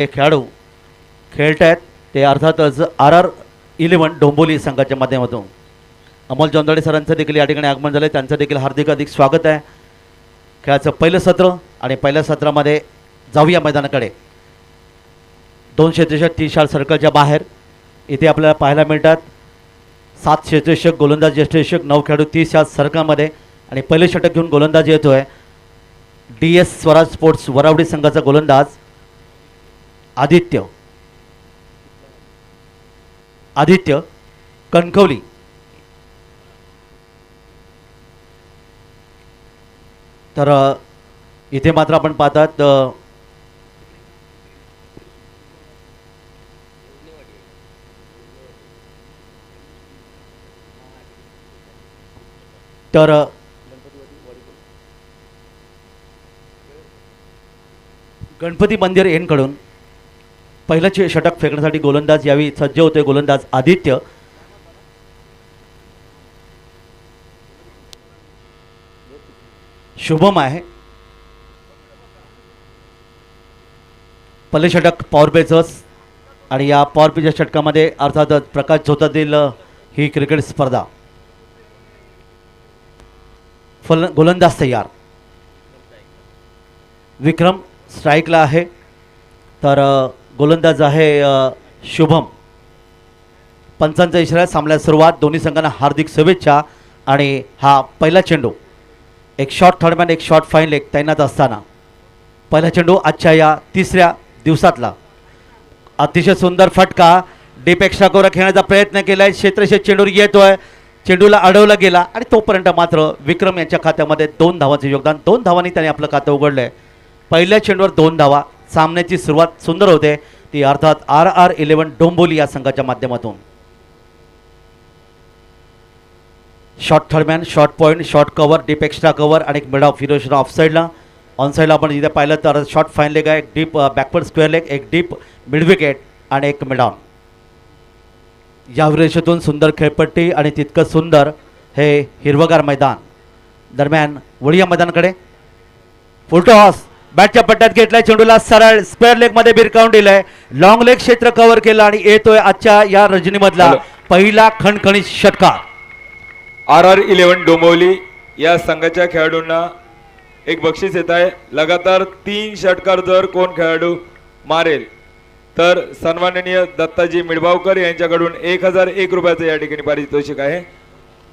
हे खेळाडू खेळत आहेत ते अर्थातच RR11 डोंबोली संघाच्या माध्यमातून. अमोल जोंधळे सरांचं देखील या ठिकाणी आगमन झालं, त्यांचं देखील हार्दिक अधिक स्वागत आहे. खेळाचं पहिलं सत्र आणि पहिल्या सत्रामध्ये जाऊया मैदानाकडे. 2 क्षेत्ररक्षक 30 शार्ट सर्कलच्या बाहेर इथे आपल्याला पाहायला मिळतात. 7 क्षेत्ररक्षक गोलंदाज यष्टिरक्षक 9 खेळाडू 30 शार्ट सर्कलमध्ये. आणि पहिले षटक घेऊन गोलंदाज येतोय DS स्वराज स्पोर्ट्स वरावडी संघाचा गोलंदाज आदित्य कणकवली. तर इथे मात्र आपण पाहतात तर गणपती मंदिर येनकडून पहिलं षटक फेकण्यासाठी गोलंदाज यावेळी सज्ज होते. गोलंदाज आदित्य. शुभम आहे. पहिले षटक पॉवर प्लेचंच आणि या पॉवर प्लेच्या षटकामध्ये अर्थातच प्रकाश झोतातील ही क्रिकेट स्पर्धा. गोलंदाज तयार. विक्रम स्ट्राईकला आहे. तर गोलंदाज आहे शुभम. पंचांचा इशारा. सामन्याला सुरुवात. दोन्ही संघांना हार्दिक शुभेच्छा. आणि हा पहिला चेंडू. एक शॉर्ट थर्डमॅन एक शॉर्ट फाईन लेग तैनात असताना पहिला चेंडू आजच्या या तिसऱ्या दिवसातला. अतिशय सुंदर फटका. डीप एक्स्ट्रा कव्हर खेळण्याचा प्रयत्न केला आहे. क्षेत्ररक्षक चेंडूवर येतोय. चेंडूला अडवला गेला आणि तोपर्यंत मात्र विक्रम यांच्या खात्यामध्ये 2 धावांचे योगदान. 2 धावांनी त्याने आपलं खातं उघडलं आहे. पहिल्या चेंडूवर 2 धावा. सामन्याची सुरुवात सुंदर होते ती अर्थात RR11 डोंबोली या संघाच्या माध्यमातून. Short third man short point short cover deep extra cover आणि एक मिड ऑफ हिरोशन ऑफ साईडला. ऑन साईडला आपण इथे पाहिलं तर शॉर्ट फाईन लेग आहे. एक डीप बॅकवर्ड स्क्वेअर लेग. एक डीप मिड विकेट आणि एक मिड ऑन. या विरेषेतून सुंदर खेळपट्टी आणि तितकं सुंदर हे हिरवगार मैदान. दरम्यान वळीया मैदानाकडे फुलटॉस बॅटच्या पट्ट्यात घेतलाय. चेंडूला सरळ स्क्वेअर लेग मध्ये भिरकावून दिलंय. लॉंग लेग क्षेत्र कव्हर केलं आणि येतोय आजच्या या रजनीमधला पहिला खणखणीत षटकार. RR11 डोंबिवली या संघाच्या खेळाडूंना एक बक्षीस येत आहे. लगातार 3 षटकार जर कोण खेळाडू मारेल तर सन्माननीय दत्ताजी मिडबावकर यांच्याकडून 1001 रुपयाचं या ठिकाणी पारितोषिक आहे.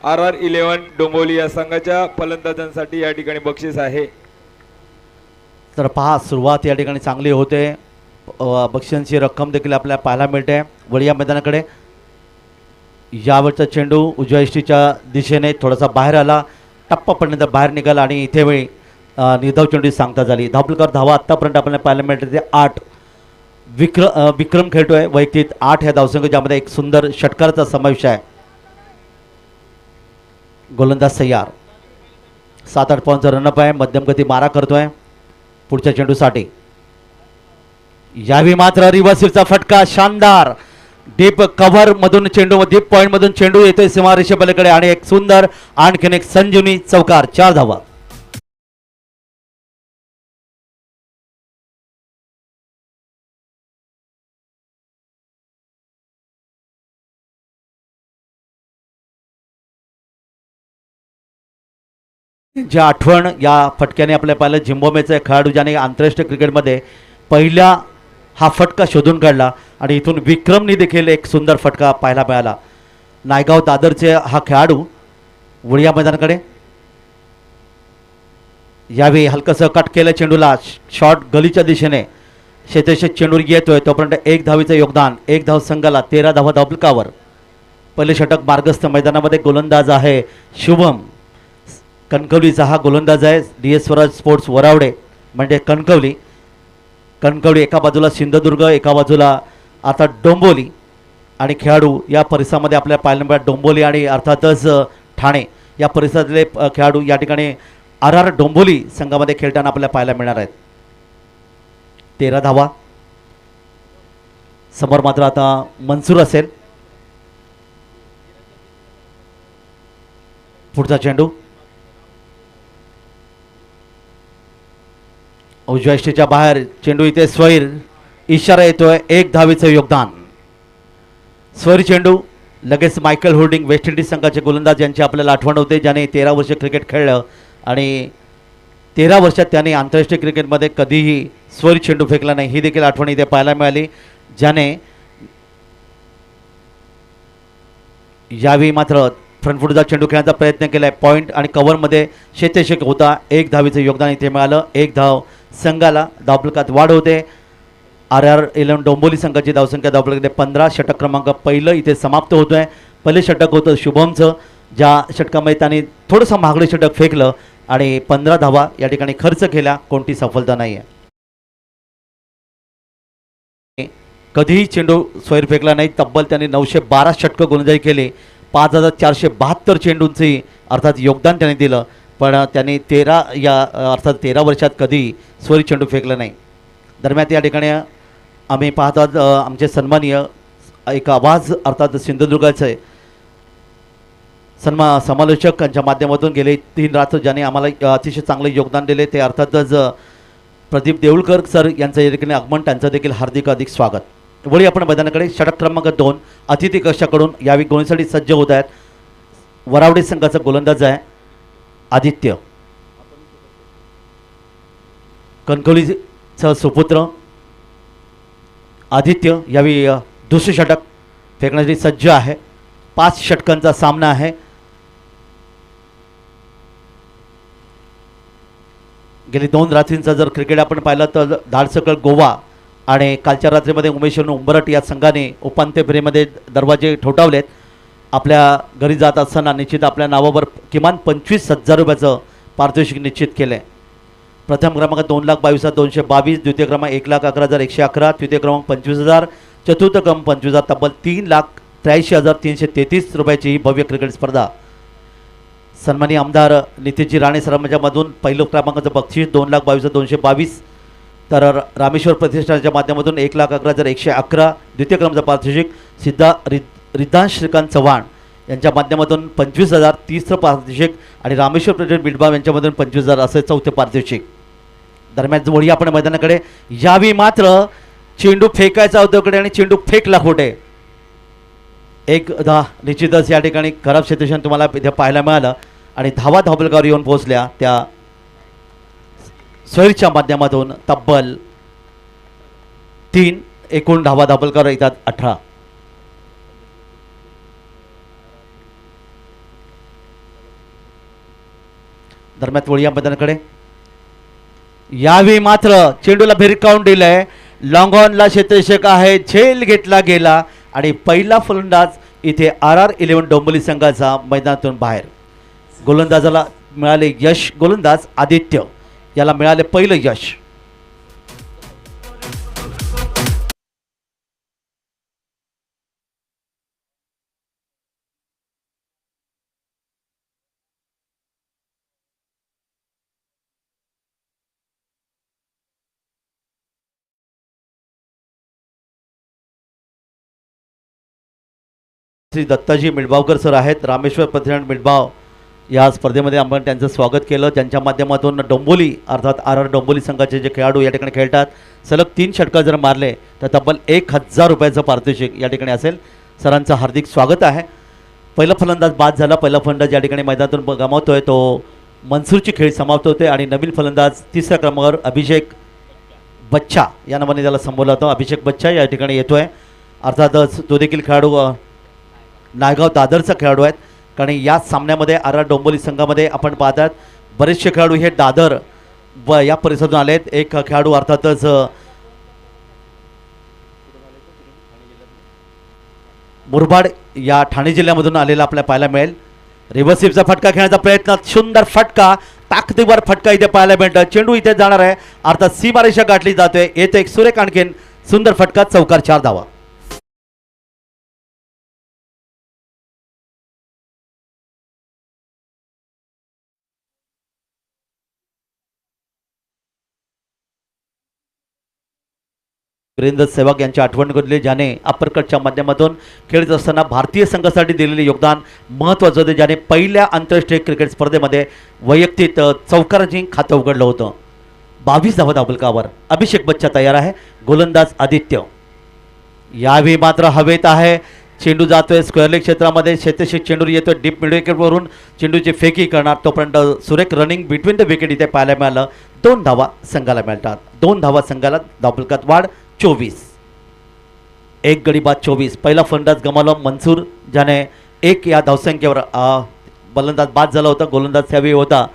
RR11 डोंबिवली या संघाच्या फलंदाजांसाठी या ठिकाणी बक्षीस आहे. तर पहा सुरुवात या ठिकाणी चांगली होते. बक्षिसांची रक्कम देखील आपल्याला पाहायला मिळते. वळीया मैदानाकडे यावरचा चेंडू उजव्या इष्टीच्या दिशेने थोडासा बाहेर आला. टप्पा पडण्याचा बाहेर निघाला आणि इथे वेळी निर्धाव चेंडू सांगता झाली. धावपलकर धावा आत्तापर्यंत आपल्याला पाहायला मिळते ते 8. विक्रम खेळतोय वैयक्तिक 8 ह्या धावसंघ ज्यामध्ये एक सुंदर षटकाराचा समावेश आहे. गोलंदाज तयार. 7-8 पॉईंटचा रनअप आहे. मध्यम गती मारा करतोय पुढच्या चेंडूसाठी. यावेळी मात्र रिव्हर्सिलचा फटका शानदार. डीप कव्हर मधून चेंडू डीप पॉईंट मधून चेंडू येतोय सीमारेषे पलीकडे आणि एक सुंदर आणखीन एक संजीवनी चौकार. 4 धावा. ज्या आठवण या फटक्याने आपल्याला पाहिलं झिम्बाब्वेचा खेळाडू ज्याने आंतरराष्ट्रीय क्रिकेटमध्ये पहिला हा फटका शोधून काढला आणि इथून विक्रमने देखील एक सुंदर फटका पाहायला मिळाला. नायगाव दादरचे हा खेळाडू वळीया मैदानाकडे. यावेळी हलकंसं कट केलं चेंडूला. शॉर्ट गलीच्या दिशेने क्षेत्ररक्षक चेंडूवर येतोय तोपर्यंत 1 धावीचं योगदान. 1 धाव संघाला 13 धावा धावपलकावर. पहिले षटक मार्गस्थ मैदानामध्ये. गोलंदाज आहे शुभम. कणकवलीचा हा गोलंदाज आहे. DS स्वराज स्पोर्ट्स वरावडे म्हणजे कणकवली. एका बाजूला सिंधुदुर्ग एका बाजूला आता डोंबोली आणि खेळाडू या परिसरामध्ये आपल्याला पाहायला मिळतात. डोंबोली आणि अर्थातच ठाणे या परिसरातले खेळाडू या ठिकाणी RR डोंबोली संघामध्ये खेळताना आपल्याला पाहायला मिळणार आहेत. 13 धावा. समोर मात्र आता मनसूर असेल. पुढचा चेंडू उजव्या इष्टीच्या बाहेर. चेंडू इथे स्वैर इशारा येतोय 1 धावेचं योगदान. स्वर चेंडू लगेच मायकल होल्डिंग वेस्ट इंडिज संघाचे गोलंदाज यांची आपल्याला आठवण होते, ज्याने 13 वर्ष क्रिकेट खेळलं आणि 13 वर्षात त्याने आंतरराष्ट्रीय क्रिकेटमध्ये कधीही स्वर चेंडू फेकला नाही, ही देखील आठवण इथे पाहायला मिळाली. ज्याने यावेळी मात्र फ्रंटफुटचा चेंडू खेळण्याचा प्रयत्न केला आहे. पॉईंट आणि कव्हरमध्ये शेतेशेक होता. 1 धावेचं योगदान इथे मिळालं. 1 धाव संघाला. धावफलकात वाढ होते. RR11 डोंबोली संघाची धावसंख्या धावफलकामध्ये 15. षटक क्रमांक पहिलं इथे समाप्त होतो आहे. पहिले षटक होतं शुभमचं, ज्या षटकामध्ये त्याने थोडंसं महागडे षटक फेकलं आणि 15 धावा या ठिकाणी खर्च केला. कोणती सफलता नाही आहे. कधीही चेंडू स्वैर फेकला नाही. तब्बल त्यांनी 912 षटकं गोलंदाजी केली. 5472 चेंडूंची अर्थात योगदान त्याने दिलं, पण त्याने 13 वर्षात कधी स्वरी चेंडू फेकलं नाही. दरम्यान या ठिकाणी आम्ही पाहतात आमचे सन्माननीय एक आवाज अर्थात सिंधुदुर्गाचे समालोचक यांच्या माध्यमातून गेले 3 रात्र ज्याने आम्हाला अतिशय चांगले योगदान दिले ते अर्थातच प्रदीप देऊळकर सर यांचं या ठिकाणी आगमन, त्यांचं देखील हार्दिक स्वागत. वळी आपण मैदानाकडे. षटक क्रमांक 2 अतिथी कक्षाकडून यावेळी गोलंदाजीसाठी सज्ज होत आहेत. वरावडे संघाचा गोलंदाज आहे आदित्य. कणकवलीचा सुपुत्र आदित्य यावेळी दुसरे षटक फेकण्यासाठी सज्ज आहे. 5 षटकांचा सामना आहे. गेली 2 रात्रींचा जर क्रिकेट आपण पाहिलं तर धाडसकळ गोवा आणि कालच्या रात्रीमध्ये उमेश उंबरट या संघाने उपांत्य फेरीमध्ये दरवाजे ठोठावलेत. आपल्या घरी जात असताना निश्चित आपल्या नावावर किमान 25,000 रुपयाचं पारितोषिक निश्चित केलं आहे. प्रथम क्रमांक 2,22,222, द्वितीय क्रमांक 1,11,111, तृतीय क्रमांक 25,000, चतुर्थ क्रमांक 25,000, तब्बल 3,83,333 रुपयाची ही भव्य क्रिकेट स्पर्धा. सन्माननीय आमदार नितीनजी राणे सरांच्यामधून पहिलं क्रमांकाचं बक्षीस 2,22,222, तर रामेश्वर प्रतिष्ठानच्या माध्यमातून 1,11,111, द्वितीय क्रमांकाचं पारितोषिक रिद्धांश श्रीकांत चव्हाण यांच्या माध्यमातून 25,000, तिसरं पारितोषिक आणि रामेश्वर प्रतिष्ठान बिडबाव यांच्यामधून 25,000 असे चौथे पारितोषिक. दरम्यान वळी आपण मैदानाकडे. यावी मात्र चेंडू फेकायचा होता आणि चेंडू फेकला खोटे. 1 निश्चितच या ठिकाणी खराब सिच्युएशन तुम्हाला इथे पाहायला मिळालं आणि धावफलकावर येऊन पोहोचल्या त्या स्वैरच्या माध्यमातून तब्बल 3 एकूण धावफलकावर येतात 18. दरम्यान वळी या मैदानाकडे. यावेळी मात्र चेंडूला भिरकावून दिलंय. लॉंगॉनला क्षेत्ररक्षक आहे, झेल घेतला गेला आणि पहिला फलंदाज इथे RR11 डोंबिवली संघाचा मैदानातून बाहेर. गोलंदाजाला मिळाले यश. गोलंदाज आदित्य याला मिळाले पहिलं यश. श्री दत्ताजी मिळबावकर सर आहेत. रामेश्वर प्रतिष्ठान मिळबाव या स्पर्धेमध्ये आपण त्यांचं स्वागत केलं. त्यांच्या माध्यमातून डोंबोली अर्थात RR डोंबोली संघाचे जे खेळाडू या ठिकाणी खेळतात, सलग 3 षटकं जर मारले तर तब्बल 1,000 रुपयाचं पारितोषिक या ठिकाणी असेल. सरांचं हार्दिक स्वागत आहे. पहिला फलंदाज बाद झाला. पहिला फलंदाज या ठिकाणी मैदानातून गमावतोय तो मनसूरची खेळी समाप्त होते आणि नवीन फलंदाज तिसऱ्या क्रमांकावर अभिषेक बच्चा या नावाने त्याला संबोधलं होतं. अभिषेक बच्चा या ठिकाणी येतोय. अर्थातच तो देखील खेळाडू नायगाव दादरचा खेळाडू आहेत, कारण या सामन्यामध्ये RR डोंबिवली संघामध्ये आपण पाहतात बरेचसे खेळाडू हे दादर या परिसरातून आलेत. एक खेळाडू अर्थातच मुरबाड या ठाणे जिल्ह्यामधून आलेला आपल्याला पाहायला मिळेल. रिव्हर्सिव्हचा फटका खेळण्याचा प्रयत्न, सुंदर फटका, ताकदीवर फटका इथे पाहायला मिळतं. चेंडू इथे जाणार आहे, अर्थात सीमारेषा गाठली जातोय. येथे एक सुरेख आणखीन सुंदर फटका, चौकार, 4 धावा. वीरेंद्र सेहवाग यांची आठवण करून ज्याने अप्परकटच्या माध्यमातून खेळत असताना भारतीय संघासाठी दिलेले योगदान महत्त्वाचं होते, ज्याने पहिल्या आंतरराष्ट्रीय क्रिकेट स्पर्धेमध्ये वैयक्तिक चौकाराची खातं उघडलं होतं. 22 धावा धावफलकावर. अभिषेक बच्चा तयार आहे. गोलंदाज आदित्य यावेळी मात्र हवेत आहे. चेंडू जातोय स्क्वेअर लेग क्षेत्रामध्ये. शेतशेक चेंडू येतोय डीप मिड विकेटवरून. चेंडूची फेकी करणार तोपर्यंत सुरेख रनिंग बिटवीन द विकेट इथे पाहायला मिळालं. 2 धावा संघाला मिळतात. 2 धावा संघाला. धावफलकात वाढ 24. एक गडी बाद 24. पहिला फलंदाज गमावला मनसूर, ज्याने 1 या धावसंख्येवर फलंदाज बाद झाला होता. गोलंदाज त्यावेळी होता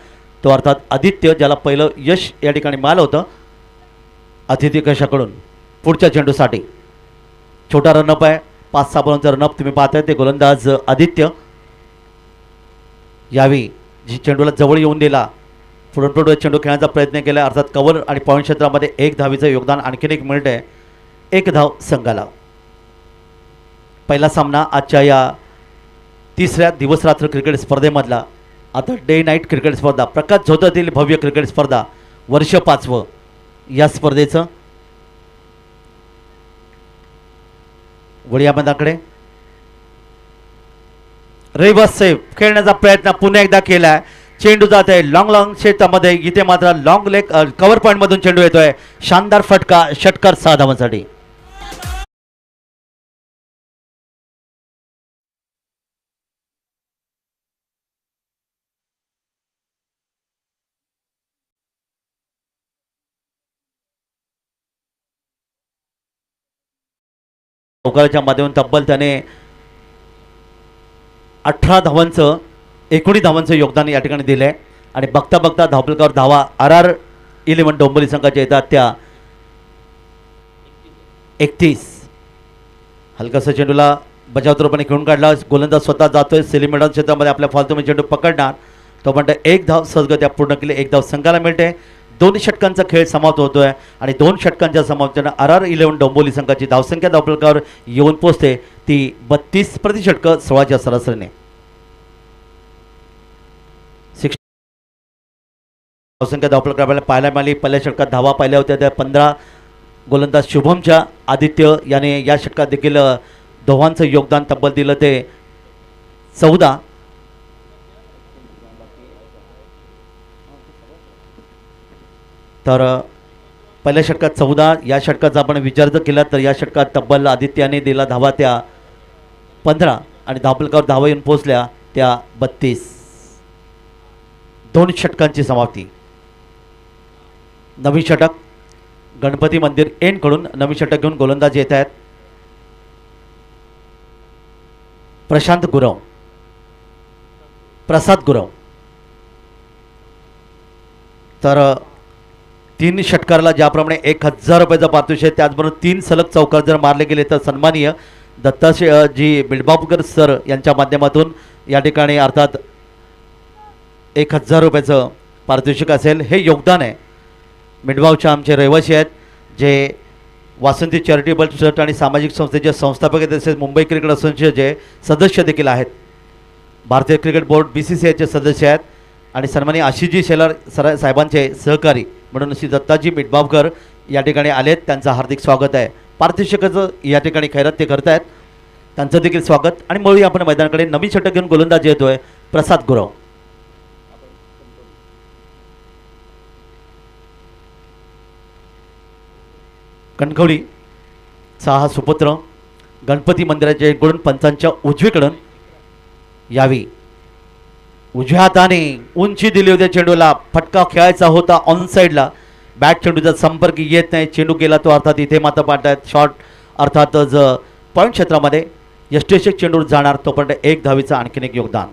तो अर्थात आदित्य, ज्याला पहिलं यश या ठिकाणी मिळालं होतं अतिथी कशाकडून. पुढच्या चेंडूसाठी छोटा रनअप आहे. 5-6 बॉलांचा रनअप तुम्ही पाहताय. ते गोलंदाज आदित्य यावेळी जी चेंडूला जवळ येऊन दिला. पुढे चेंडू खेळण्याचा प्रयत्न केला. अर्थात कव्हर आणि पॉईंट क्षेत्रामध्ये 1 धावीचं योगदान आणखीन एक मिळत आहे. 1 धाव संघाला. पहिला सामना आजच्या या 3ऱ्या दिवस रात्र क्रिकेट स्पर्धेमधला. आता डे नाईट क्रिकेट स्पर्धा, प्रकाश झोतातील भव्य क्रिकेट स्पर्धा, वर्ष 5वं या स्पर्धेचं. वडिया मैदानाकडे रिव्हर्स सेव्ह खेळण्याचा प्रयत्न पुन्हा एकदा केलाय. चेंडू जात आहे लॉंग क्षेत्रामध्ये. इथे मात्र लॉंग लेग कव्हर पॉईंट मधून चेंडू येतोय. शानदार फटका. षटकार 6 धावांसाठी. चौकाराच्या माध्यमातून तब्बल त्याने 18 धावांचं 19 धावांचं योगदान या ठिकाणी दिलं आहे. आणि बघता बघता धावफलकावर धावा RR11 डोंबिवली संघाच्या येतात त्या 31. हलकासा चेंडूला बचावतरूपाने खेळून काढला. गोलंदाज स्वतः जातोय सेलिम मैदान क्षेत्रामध्ये. आपल्या फालतूमध्ये चेंडू पकडणार तो म्हणतो 1 धाव सहजगत्या पूर्ण केली. 1 धाव संघाला मिळते. 2 षटकांचा खेळ समाप्त होतोय आणि 2 षटकांच्या समाप्तीने RR11 डोंबिवली संघाची धावसंख्या धावफलकावर येऊन पोहोचते ती 32 प्रति षटकं 16च्या सरासरीने. धावसंख्या धावफलकावर पाहायला मिळाली. पहिल्या षटकात धावा पाहिल्या होत्या त्या 15. गोलंदाज शुभमच्या आदित्य याने या षटकात देखील दोघांचं योगदान तब्बल दिलं ते 14. तर पहिल्या षटकात 14. या षटकाचा आपण विचार जर केला तर या षटकात तब्बल आदित्याने दिला धावा त्या 15 आणि धावफलकावर धावा येऊन पोहोचल्या त्या 32. 2 षटकांची समाप्ती. नवीन षटक गणपती मंदिर एंडकडून नवीन षटक घेऊन गोलंदाज येत आहेत. प्रशांत गुरव, प्रसाद गुरव. तर 3 षटकाराला ज्याप्रमाणे 1000 रुपयाचा पारितोषिक आहे त्याचबरोबर 3 सलग चौकार जर मारले गेले तर सन्माननीय दत्ताजी बिडबावकर सर यांच्या माध्यमातून या ठिकाणी अर्थात 1000 रुपयाचं पारितोषिक असेल. हे योगदान आहे. मिडगावचे आमचे रहिवासी आहेत जे वासंती चॅरिटेबल ट्रस्ट आणि सामाजिक संस्थेचे संस्थापक आहेत. तसेच मुंबई क्रिकेट असोसिएशनचे सदस्य देखील आहेत. भारतीय क्रिकेट बोर्ड BCCIचे सदस्य आहेत आणि सन्माननीय आशिषजी शेलार सर साहेबांचे सहकारी म्हणून श्री दत्ताजी मिटबावकर या ठिकाणी आलेत. त्यांचं हार्दिक स्वागत आहे. पारितोषिकाचं या ठिकाणी खैरात ते करत आहेत. त्यांचं देखील स्वागत. आणि मुळी आपण मैदानाकडे नवीन षटक घेऊन गोलंदाज येतोय प्रसाद गुरव. कणकवलीचा हा सुपुत्र गणपती मंदिराच्या इकडून पंचांच्या उजवीकडून यावी उजव्या हाताने उंची दिली होती चेंडूला. फटका खेळायचा होता ऑन साईडला. बॅट चेंडूचा संपर्क येत नाही. चेंडू गेला तो अर्थात इथे मात्र पाडतायत शॉट अर्थातच पॉईंट क्षेत्रामध्ये यष्टेशक चेंडूवर जाणार तोपर्यंत 1 धावीचं आणखीन एक योगदान.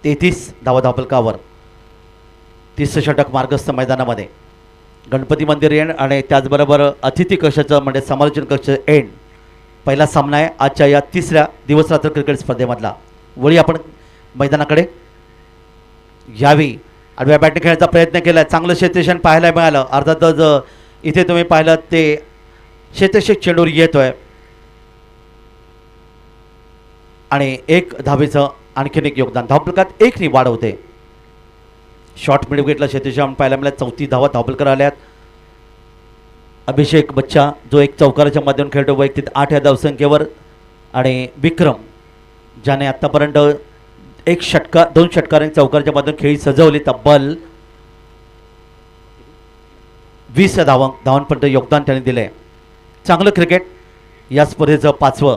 33 धावा धावफलकावर 30 षटक मार्गस्थ मैदानामध्ये गणपती मंदिर एंड आणि त्याचबरोबर अतिथी कक्षाचं म्हणजे समालोचन कक्ष एंड. पहिला सामना आहे आजच्या या 3ऱ्या दिवसरात्र क्रिकेट स्पर्धेमधला. वळी आपण मैदानाकडे यावी आडव्या बॅटने खेळण्याचा प्रयत्न केला. चांगलं क्षेत्ररक्षण पाहायला मिळालं. अर्थातच इथे तुम्ही पाहिलं ते क्षेत्ररक्षक चेंडूवर येतोय आणि 1 धावेचं आणखीन एक योगदान. धावफलकात 1 ने वाढ होते. शॉर्ट मिड विकेटला क्षेत्ररक्षण पाहायला मिळाल्या. 34 धावा धावफलकर आल्यात. अभिषेक बच्चा जो 1 चौकाराच्या माध्यमातून खेळतो वैयक्तिक 8 या धावसंख्येवर आणि विक्रम ज्याने आत्तापर्यंत 2 षटकारांनी चौकाराच्या माध्यमातून खेळी सजवली. तब्बल 20 धावांपर्यंत योगदान त्यांनी दिले. चांगलं क्रिकेट या स्पर्धेचं 5वं.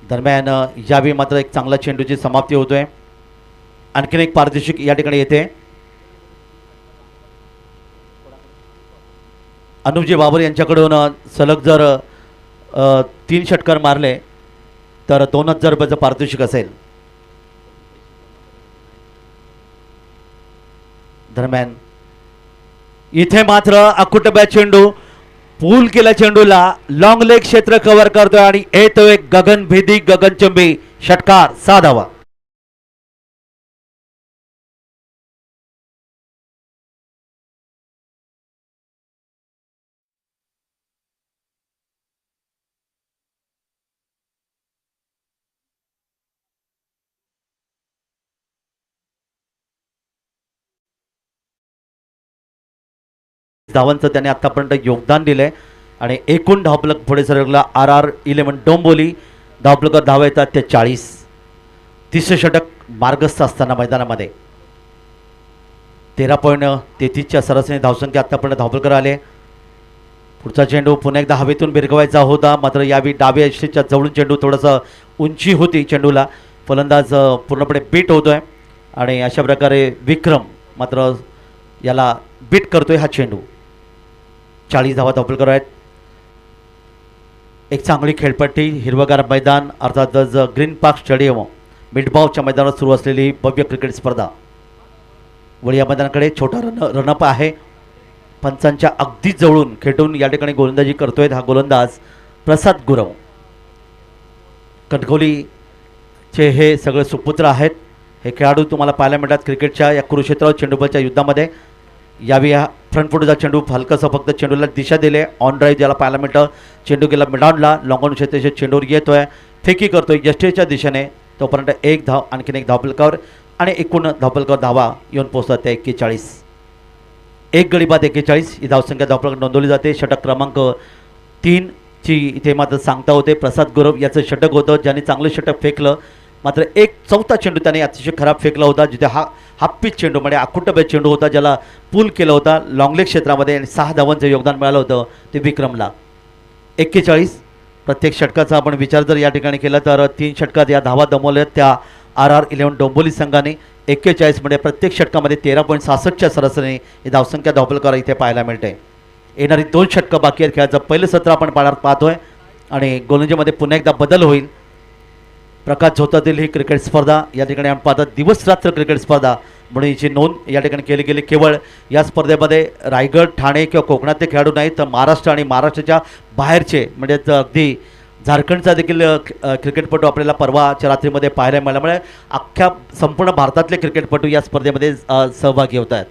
दरम्यान यावेळी मात्र एक चांगला चेंडूची समाप्ती होतोय. आणखीन एक पारितोषिक या ठिकाणी येते. अनुपजी बाबर यांच्याकडून सलग जर 3 षटकार मारले तर 2000 रुपयाचं पारितोषिक असेल. दरम्यान इथे मात्र अकुटब्या चेंडू पूल केला, चेंडूला लॉंग लेग क्षेत्र कव्हर करतोय आणि येतो एक गगनभेदी गगनचुंबी षटकार 6 धावा. धावांचं त्याने आतापर्यंत योगदान दिलंय आणि एकूण धावफलक पुढे सरकला. RR11 डोंबोली धावफलकावर धावा येतात ते 40. 30 षटक मार्गस्थ असताना मैदानामध्ये 13.33च्या सरासरी धावसंख्या आतापर्यंत धावफलकावर आले. पुढचा चेंडू पुन्हा एकदा हवेतून भिरकवायचा होता, मात्र यावेळी डाव्या यष्टीच्या जवळून चेंडू थोडंसं उंची होती चेंडूला. फलंदाज पूर्णपणे बीट होतोय आणि अशा प्रकारे विक्रम मात्र याला बीट करतोय हा चेंडू. 40 धावा धावफलकावर आहेत. एक चांगली खेळपट्टी, हिरवगार मैदान, अर्थातच ग्रीन पार्क स्टेडियम मिडबावच्या मैदानात सुरू असलेली भव्य क्रिकेट स्पर्धा. वळी या मैदानाकडे छोटा रनअप आहे. पंचांच्या अगदी जवळून खेटून या ठिकाणी गोलंदाजी करतोय हा गोलंदाज प्रसाद गुरव. कणकवलीचे हे सगळे सुपुत्र आहेत. हे खेळाडू तुम्हाला पाहायला मिळतात क्रिकेटच्या या कुरुक्षेत्रावर चेंडूबाच्या युद्धामध्ये. यावेळी फ्रंट फुटचा चेंडू हलकासा फक्त चेंडूला दिशा दिले. ऑन ड्राईव्ह ज्याला पाहायला मिळतं. चेंडू गेला मिडॉनला, लॉंगॉन क्षेत्राच्या चेंडूवर येतोय, फेकी करतोय यष्टीच्या दिशेने. तोपर्यंत एक धाव, आणखीन एक धावफलकावर आणि एकूण धावफलकावर धावा येऊन पोहोचतात त्या 41. एक गडी बाद 41 ही धावसंख्या धावफलकावर नोंदवली जाते. षटक क्रमांक 3 ची इथे मात्र सांगता होते. प्रसाद गुरव याचं षटक होतं, ज्यांनी चांगलं षटक फेकलं. मात्र एक चौथा चेंडू त्याने अतिशय खराब फेकला होता, जिथे हाफ पिच चेंडू म्हणजे अकुटब्या चेंडू होता, ज्याला पूल केला होता लॉंगलेग क्षेत्रामध्ये आणि 6 धावांचं योगदान मिळालं होतं ते विक्रमला. 41 प्रत्येक षटकाचा आपण विचार जर या ठिकाणी केला तर 3 षटकात या धावा दमवल्या त्या RR11 डोंबोली संघाने. 41 म्हणजे प्रत्येक षटकामध्ये 13.66च्या सरासरीने ही धावसंख्या धावफलकावर इथे पाहायला मिळते. येणारी 2 षटकं बाकी आहेत खेळाचं. पहिलं सत्र आपण पाहतोय आणि गोलंदाजीमध्ये पुन्हा एकदा बदल होईल. प्रकाश झोतातील ही क्रिकेट स्पर्धा या ठिकाणी आपण पाहतात दिवस रात्र क्रिकेट स्पर्धा म्हणून हिची नोंद या ठिकाणी केली गेली. केवळ या स्पर्धेमध्ये रायगड, ठाणे किंवा कोकणातले खेळाडू नाहीत, तर महाराष्ट्र आणि महाराष्ट्राच्या बाहेरचे म्हणजे अगदी झारखंडचा देखील क्रिकेटपटू आपल्याला परवाच्या रात्रीमध्ये पाहायला मिळाल्यामुळे अख्ख्या संपूर्ण भारतातले क्रिकेटपटू या स्पर्धेमध्ये सहभागी होत आहेत.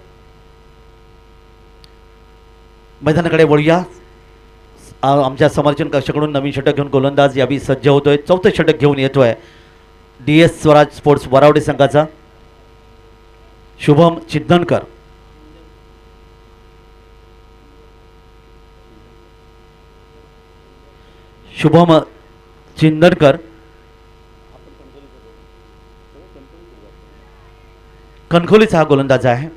मैदानाकडे वळूया. आमच्या समर्चन कक्षाकडून नवीन षटक घेऊन गोलंदाज यावी सज्ज होतोय. 4थं षटक घेऊन येतोय DS स्वराज स्पोर्ट्स वरावडे संघाचा शुभम चिंदनकर. शुभम चिंदनकर कणकवलीचा हा गोलंदाज आहे.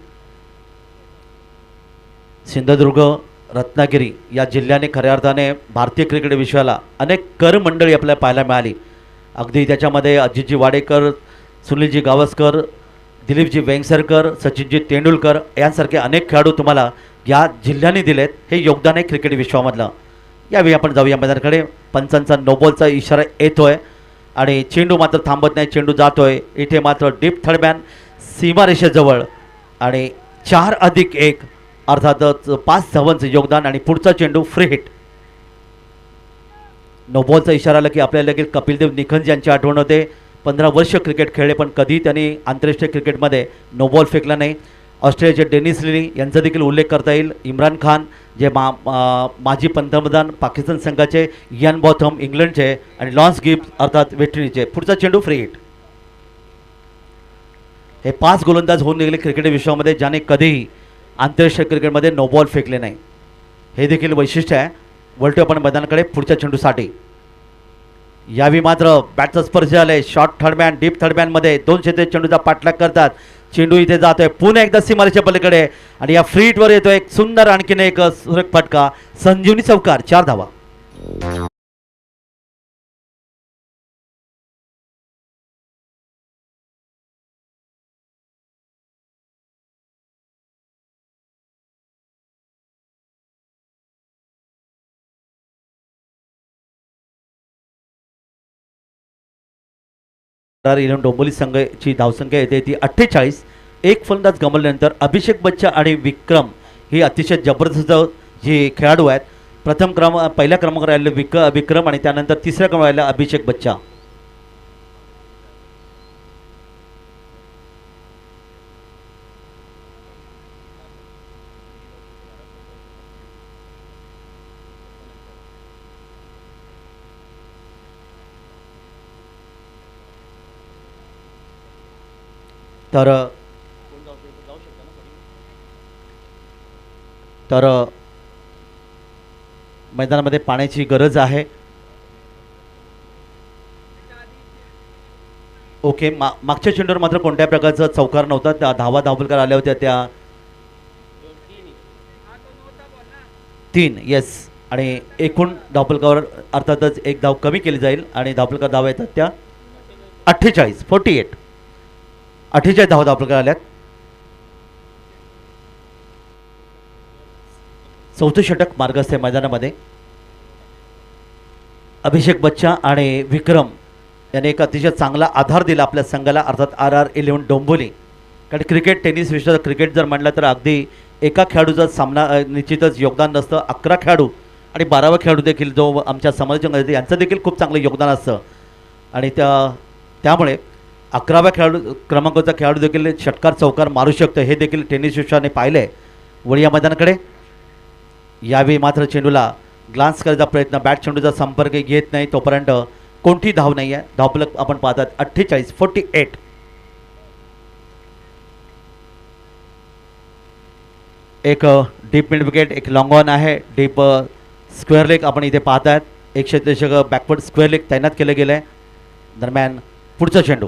सिंधुदुर्ग, रत्नागिरी या जिल्ह्याने खऱ्या अर्थाने भारतीय क्रिकेट विश्वाला अनेक कर मंडळी आपल्याला पाहायला मिळाली. अगदी त्याच्यामध्ये अजितजी वाडेकर, सुनीलजी गावस्कर, दिलीपजी वेंगसरकर, सचिनजी तेंडुलकर यांसारखे अनेक खेळाडू तुम्हाला या जिल्ह्याने दिलेत. हे योगदान आहे क्रिकेट विश्वामधलं. यावेळी आपण जाऊया मैदानाकडे. पंचांचा नोबॉलचा इशारा येतोय आणि चेंडू मात्र थांबत नाही, चेंडू जातोय. इथे मात्र डीप थर्डमॅन सीमारेषेजवळ आणि 4+1 अर्थातच 5 धावांचं योगदान आणि पुढचा चेंडू फ्री हिट. नोबॉलचा इशारा आला की आपल्याला देखील कपिलदेव निखंज यांची आठवण होते. 15 वर्ष क्रिकेट खेळले पण कधी त्यांनी आंतरराष्ट्रीय क्रिकेटमध्ये नोबॉल फेकला नाही. ऑस्ट्रेलियाचे डेनिस लिली यांचा देखील उल्लेख करता येईल. इम्रान खान जे माजी पंतप्रधान, पाकिस्तान संघाचे इयान बॉथम इंग्लंडचे आणि लॉन्स गिब्स अर्थात वेस्ट इंडिजचे. पुढचा चेंडू फ्री हिट. हे 5 गोलंदाज होऊन निघाले क्रिकेट विश्वामध्ये ज्याने कधीही आंतरराष्ट्रीय क्रिकेटमध्ये नो बॉल फेकले नाही. हे देखील वैशिष्ट्य आहे. वळतो आपण मैदानाकडे पुढच्या चेंडूसाठी. यावेळी मात्र बॅटचा स्पर्श झालाय. शॉर्ट थर्डमॅन, डीप थर्डमॅनमध्ये 2 क्षेत्रे चेंडूचा पाठलाग करतात. चेंडू इथे जातोय पुन्हा एकदा सीमारेच्या पलीकडे आणि या फ्री हिटवर येतोय एक सुंदर आणखीन एक सुरेख फटका. संजीवनी चौकार 4 धावा. इलेव्हन डोंबिवली संघाची धावसंख्या येते ती 48. एक फलंदाज गमावल्यानंतर अभिषेक बच्चा आणि विक्रम ही अतिशय जबरदस्त जे खेळाडू आहेत. पहिल्या क्रमांकावर राहिले विक्रम आणि त्यानंतर तिसऱ्या क्रमांकावर राहिला अभिषेक बच्चा. तर मैदानामध्ये पाण्याची गरज आहे. ओके, मागच्या चेंडूवर मात्र कोणत्या प्रकारचा चौकार नव्हता. त्या धावा धावफलकार आल्या होत्या त्या 3. येस, आणि एकूण धावफलकावर अर्थातच एक धाव कमी केली जाईल आणि धावफलकार धावा येतात त्या 48. 48 धावा धावफलकार आल्यात. चौथं षटक मार्गस्थ आहे मैदानामध्ये. अभिषेक बच्चा आणि विक्रम याने एक अतिशय चांगला आधार दिला आपल्या संघाला, अर्थात RR11 डोंबिवली. कारण क्रिकेट टेनिस विश्वात क्रिकेट जर म्हटलं तर अगदी एका खेळाडूचा सामना निश्चितच योगदान नसतं. 11 खेळाडू आणि 12वा खेळाडू देखील जो आमच्या समाजामध्ये यांचं देखील खूप चांगलं योगदान असतं आणि त्यामुळे 11व्या क्रमांकाचा खेळाडू देखील षटकार चौकार मारू शकतो हे देखील टेनिस विश्वाने पाहिलं आहे. वळी या मैदानाकडे यावेळी मात्र चेंडूला ग्लान्स करायचा प्रयत्न, बॅट चेंडूचा संपर्क घेत नाही तोपर्यंत कोणती धाव नाही आहे. धावफलक आपण पाहतात 48. 48. एक डीप मिड विकेट, एक लॉंग ऑन आहे. डीप स्क्वेअर लेग आपण इथे पाहतात. एक क्षेत्ररक्षक बॅकवर्ड स्क्वेअर लेग तैनात केलं गेलं आहे. दरम्यान पुढचा चेंडू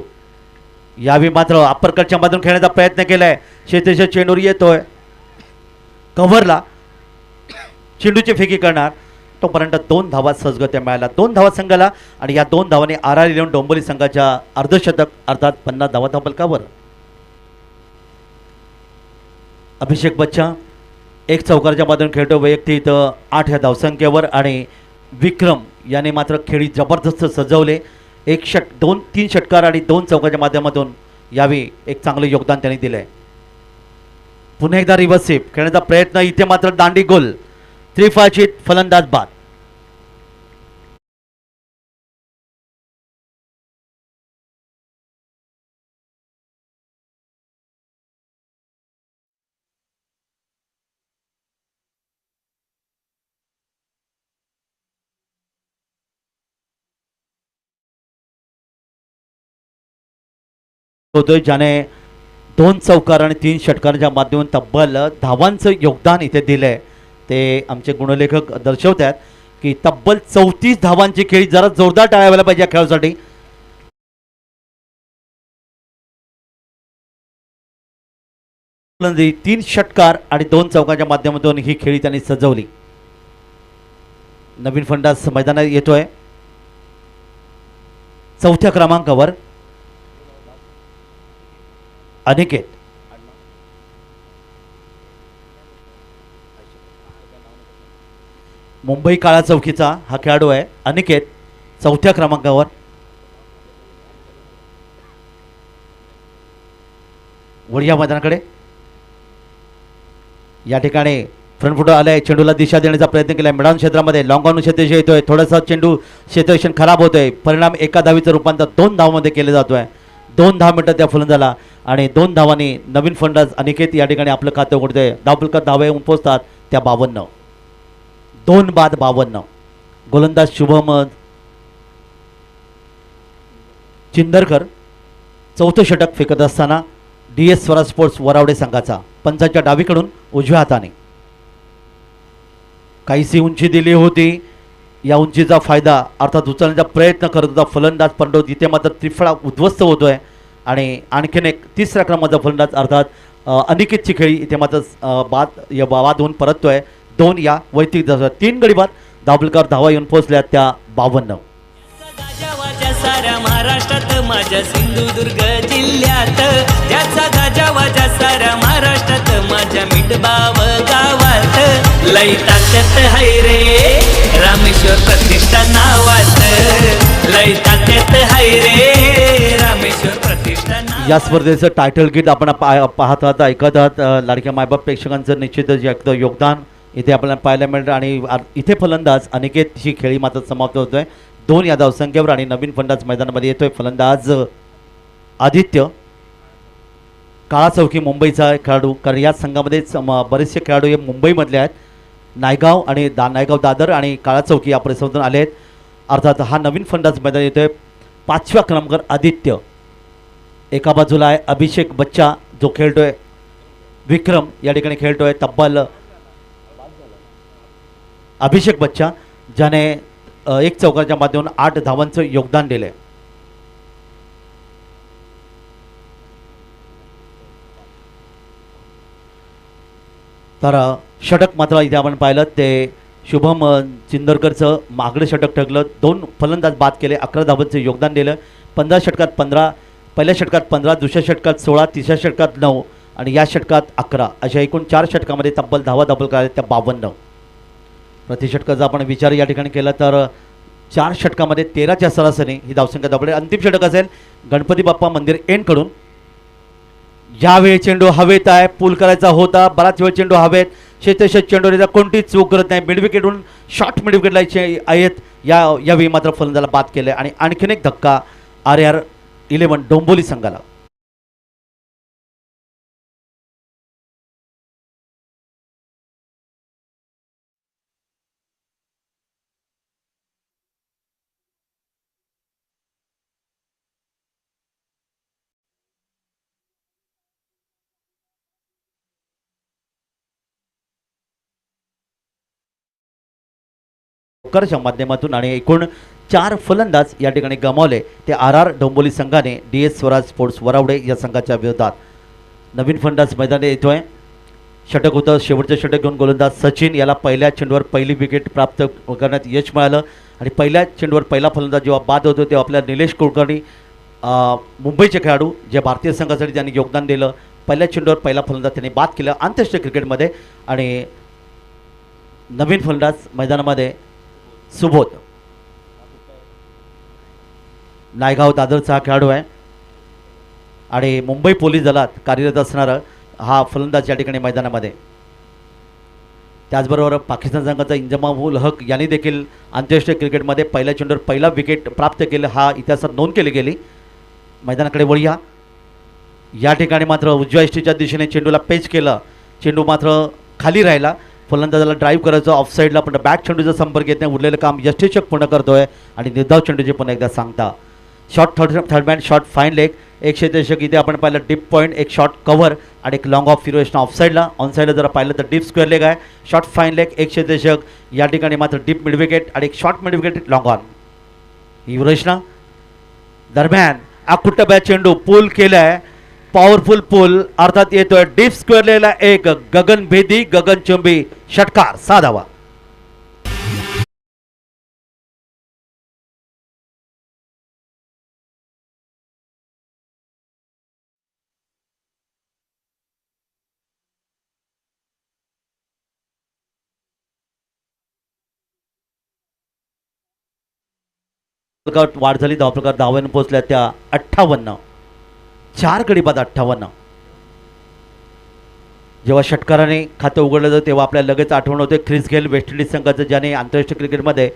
यावेळी मात्र अप्परकटच्या मधून खेळण्याचा प्रयत्न केला आहे. क्षेत्ररक्षक चेंडूवर येतोय कव्हरला, चेंडूची फेकी करणार तोपर्यंत 2 धावा सहजगत्या मिळाल्या. 2 धावा संघाला आणि या 2 धावांनी RR11 डोंबिवली संघाच्या अर्धशतक अर्थात 50 धावा धावफलकावर. अभिषेक बच्चा एक चौकारच्या माध्यमातून खेळतो वैयक्तिक 8 या धावसंख्येवर आणि विक्रम याने मात्र खेळी जबरदस्त सजवले. 3 षटकार आणि 2 चौकारच्या माध्यमातून यावेळी एक चांगलं योगदान त्यांनी दिलं आहे. पुन्हा एकदा रिव्हर्सिव खेळण्याचा प्रयत्न, इथे मात्र दांडी गोल. त्रिफाचित फलंदाज बाद. होतोय ज्याने 2 चौकार आणि 3 षटकारांच्या माध्यमातून तब्बल धावांचं योगदान इथे दिलंय. ते आमचे गुणलेखक दर्शवतात की तब्बल 34 धावांची खेळी. जरा जोरदार टाळ्या व्हायला पाहिजे या खेळासाठी. तीन षटकार आणि 2 चौकांच्या माध्यमातून ही खेळी त्यांनी सजवली. नवीन फलंदाज मैदानात येतोय 4थ्या क्रमांकावर अनिकेत. मुंबई काळा चौकीचा हा खेळाडू आहे अनिकेत, 4थ्या क्रमांकावर. वळिया मैदानाकडे या ठिकाणी फ्रंट फुटर आलाय. चेंडूला दिशा देण्याचा प्रयत्न केलाय. मिडाऊन क्षेत्रामध्ये लॉंग ऑन क्षेत्र येतोय. थोडासा चेंडू क्षेत्ररक्षण खराब होतोय. परिणाम एका धावीचं रूपांतर 2 धावांमध्ये केलं जातोय. 2 धाव मिळतात त्या फलंदाजाला आणि 2 धावांनी नवीन फलंदाज अनिकेत या ठिकाणी आपलं खातं उघडतोय. धावफलकात धावे पोहोचतात त्या 52. 2 बाद 52. गोलंदाज शुभम चिंदरकर 4थं षटक फेकत असताना DS स्वराज स्पोर्ट्स वरावडे संघाचा पंचाच्या डावीकडून उजव्या हाताने. काहीशी उंची दिली होती. या उंचीचा फायदा अर्थात उचलण्याचा प्रयत्न करत होता फलंदाज, परंतु तिथे मात्र त्रिफळा उद्ध्वस्त होतोय. आणि आणखीन एक तिसऱ्या क्रमांकाचा फलंदाज अर्थात अनिकेतची खेळी इथे मात्र बाद होऊन परततोय 2 या वैयक्तिक 3 गडी बाद दाभोलकर धावा येऊन पोहोचल्या त्या 52. गाजावाजा साऱ्या महाराष्ट्रात माझ्या सिंधुदुर्ग जिल्ह्यात ज्याचा गाजावाजा साऱ्या महाराष्ट्रात माझ्या मिठबाव गावात लई ताकद हाय रे रामेश्वर प्रतिष्ठा नावात लई ताकद हाय रे रामेश्वर प्रतिष्ठा नावात. या स्पर्धेचं टायटल गीत आपण पाहत आहात ऐकत आहात. लाडक्या मायबाप प्रेक्षकांचं निश्चितच एकदा योगदान इथे आपल्याला पाहायला मिळतं आणि इथे फलंदाज अनिकेतची खेळी मात्र समाप्त होतोय 2 या धावसंख्येवर आणि नवीन फलंदाज मैदानामध्ये येतोय फलंदाज आदित्य काळा चौकी मुंबईचा खेळाडू. कारण या संघामध्ये बरेचसे खेळाडू हे मुंबईमधले आहेत. नायगाव आणि नायगाव दादर आणि काळा चौकी या परिसरातून आले आहेत. अर्थात हा नवीन फलंदाज मैदान येतोय 5व्या क्रमांकावर आदित्य. एका बाजूला आहे अभिषेक बच्चा जो खेळतोय विक्रम या ठिकाणी खेळतोय तब्बल अभिषेक बच्चा ज्याने 1 चौकाच्या माध्यमातून 8 धावांचं योगदान दिलंय. तर षटक मात्र इथे आपण पाहिलं ते शुभम चिंदरकरचं मागडं षटक ठरलं. 2 फलंदाज बाद केले 11 धावांचं योगदान दिलं. 15 षटकात 15 पहिल्या षटकात 15 दुसऱ्या षटकात 16 तिसऱ्या षटकात 9 आणि या षटकात 11 अशा एकूण 4 षटकामध्ये तब्बल धावा दाभोलकर आल्या त्या 52. प्रतिषटकाचा आपण विचार या ठिकाणी केला तर 4 षटकामध्ये 13च्या सरासरी ही धावसंख्या दाखवली. अंतिम षटक असेल गणपती बाप्पा मंदिर एंडकडून. यावेळी चेंडू हवेत आहे. पूल करायचा होता बराच वेळ चेंडू हवेत. शेतशेत चेंडूला कोणतीच चूक करत नाही. मिडविकेटहून शॉर्ट मिडविकेटला आहेत. यावेळी मात्र फलंदाजाला बाद केले आणि आणखीन एक धक्का RR11 डोंबोली संघाला. च्या माध्यमातून आणि एकूण 4 फलंदाज या ठिकाणी गमावले ते RR डोंबोली संघाने DS स्वराज स्पोर्ट्स वरावडे या संघाच्या विरोधात. नवीन फलंदाज मैदानात येतोय. षटक होतं शेवटचं षटक घेऊन गोलंदाज सचिन याला पहिल्या चेंडूवर पहिली विकेट प्राप्त करण्यात यश मिळालं आणि पहिल्या चेंडूवर पहिला फलंदाज जेव्हा बाद होतो तेव्हा आपल्या निलेश कुलकर्णी मुंबईचे खेळाडू जे भारतीय संघासाठी त्यांनी योगदान दिलं. पहिल्या चेंडूवर पहिला फलंदाज त्यांनी बाद केलं आंतरराष्ट्रीय क्रिकेटमध्ये. आणि नवीन फलंदाज मैदानामध्ये सुबोध नायगाव दादरचा हा खेळाडू आहे आणि मुंबई पोलीस दलात कार्यरत असणारा हा फलंदाज या ठिकाणी मैदानामध्ये. त्याचबरोबर पाकिस्तान संघाचा इंजमामुल हक यांनी देखील आंतरराष्ट्रीय क्रिकेटमध्ये पहिल्या चेंडूवर पहिला विकेट प्राप्त केलं हा इतिहासात नोंद केली गेली. मैदानाकडे वळूया. या ठिकाणी मात्र उजव्या इष्टीच्या दिशेने चेंडूला पेच केलं. चेंडू मात्र खाली राहिला. फलंदाजाला ड्राईव्ह करायचं ऑफसाईडला पण बॅक चेंडूचा संपर्क येत नाही. उरलेलं काम यष्टीचक पूर्ण करतोय आणि निर्धाव चेंडूचे पुन्हा एकदा सांगता. Short third man short fine leg एक क्षेत्ररक्षक इथे आपण पाहिलं डीप पॉईंट एक शॉर्ट कव्हर आणि एक लॉंग ऑफ फिरोशन ऑफसाईडला. ऑनसाईडला जर पाहिलं तर डीप स्क्वेअर लेग आहे. शॉर्ट फाईन लेग एक क्षेत्ररक्षक या ठिकाणी मात्र डीप मिड विकेट आणि एक short mid wicket long on. ही रचना दरम्यान अकुट्टब्या चेंडू पूल केलाय. पॉवरफुल पूल अर्थात येतोय डीप स्क्वेअर लेगला एक गगनभेदी गगनचुंबी षटकार 6 धावा. वाढ झाली धावप्रकार धावांना पोहोचल्या त्या 58. 4 गडी बाद 58. जेव्हा षटकाराने खातं उघडलं जातं तेव्हा आपल्याला लगेच आठवण होते ख्रिस गेल वेस्ट इंडिज संघाचं ज्याने आंतरराष्ट्रीय क्रिकेटमध्ये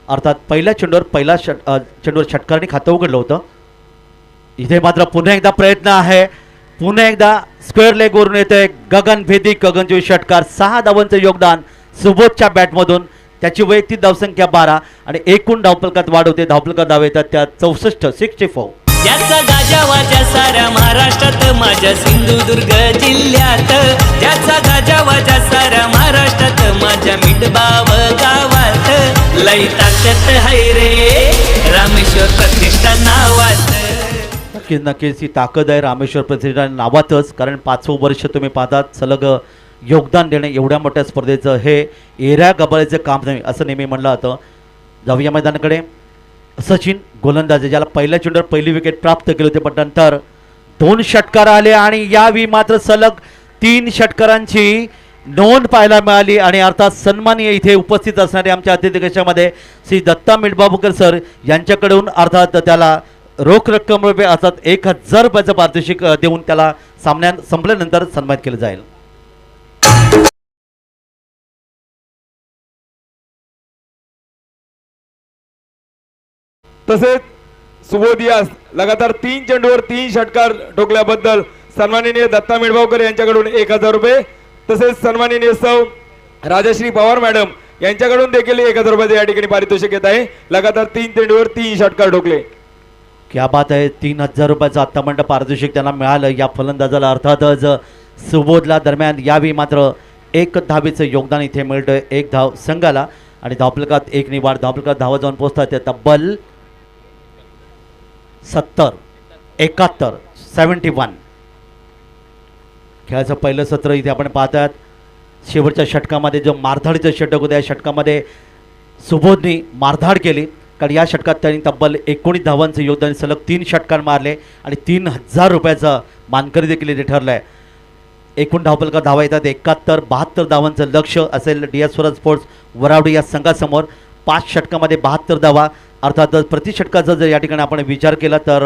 अर्थात पहिल्या चेंडूवर षटकाराने खातं उघडलं होतं. इथे मात्र पुन्हा एकदा प्रयत्न आहे. पुन्हा एकदा स्क्वेअर लेगवरून येते गगनभेदी गगनचुंबी षटकार. 6 धावांचं योगदान सुबोधच्या बॅटमधून. त्याची वैयक्तिक धावसंख्या 12 आणि एकूण धावफलकात वाढ होते. धावफलकात धाव येतात त्या 64. ज्याचा गाजावाजा साऱ्या महाराष्ट्रात माझ्या सिंधुदुर्ग जिल्ह्यात ज्याचा गाजावाजा साऱ्या महाराष्ट्रात माझ्या मिठबाव गावात लई ताकद हाय रे रामेश्वर प्रतिष्ठा नावात. नक्कीच नक्कीच ही ताकद आहे रामेश्वर प्रतिष्ठान नावातच, कारण 5वं वर्ष तुम्ही पाहतात सलग योगदान देणे एवढ्या मोठ्या स्पर्धेचं हे एऱ्या गबाळीचं काम नाही असं नेहमी म्हणलं जातं. जाऊया मैदानाकडे. सचिन गोलंदाज ज्याला पहिल्या चेंडूवर पहिली विकेट प्राप्त केली होती, पण नंतर 2 षटकार आले आणि यावेळी मात्र सलग 3 षटकारांची नोंद पाहायला मिळाली. आणि अर्थात सन्माननीय इथे उपस्थित असणारे आमच्या अतिथी कक्षामध्ये श्री दत्ता मिडबाबूकर सर यांच्याकडून अर्थात त्याला रोख रक्कम रुपये अर्थात 1000 रुपयाचं पारितोषिक देऊन त्याला सामन्या संपल्यानंतर सन्मानित केलं जाईल. तसेच सुबोध यास लगातार 3 चेंडूवर 3 षटकार ठोकल्याबद्दल सन्माननीय दत्ता मिडबावकर यांच्याकडून 1000 रुपये, तसेच सन्माननीय सौ राजश्री पवार मॅडम यांच्याकडून देखील 1000 रुपये या ठिकाणी पारितोषिक येत आहे. लगातार 3 चेंडूवर 3 षटकार ठोकले. क्या बात आहे. 3000 रुपयाचं आत्तापर्यंत पारितोषिक त्यांना मिळालं या फलंदाजाला. अर्थातच सुबोधला दरम्यान यावेळी मात्र 1 धावेचं योगदान इथे मिळतं 1 धाव संघाला. आणि धावफलकात 1 निवाड. धावफलकात धावा जाऊन पोहोचतात ते तब्बल 70, 71, 71. खेळाचं पहिलं सत्र इथे आपण पाहतात. शेवटच्या षटकामध्ये जो मारधाडीचं षटक होतं या षटकामध्ये सुबोधनी मारधाड केली, कारण या षटकात त्यांनी तब्बल 19 धावांचं योगदान सलग 3 षटकार मारले आणि 3000 रुपयाचं मानकरी देखील इथे ठरलं आहे. एकूण धावफलकात धावा येतात 71. 72 धावांचं लक्ष असेल DS स्वराज स्पोर्ट्स वरावडी या संघासमोर. 5 षटकामध्ये 72 धावा. अर्थातच प्रति षटकाचा जर या ठिकाणी आपण विचार केला तर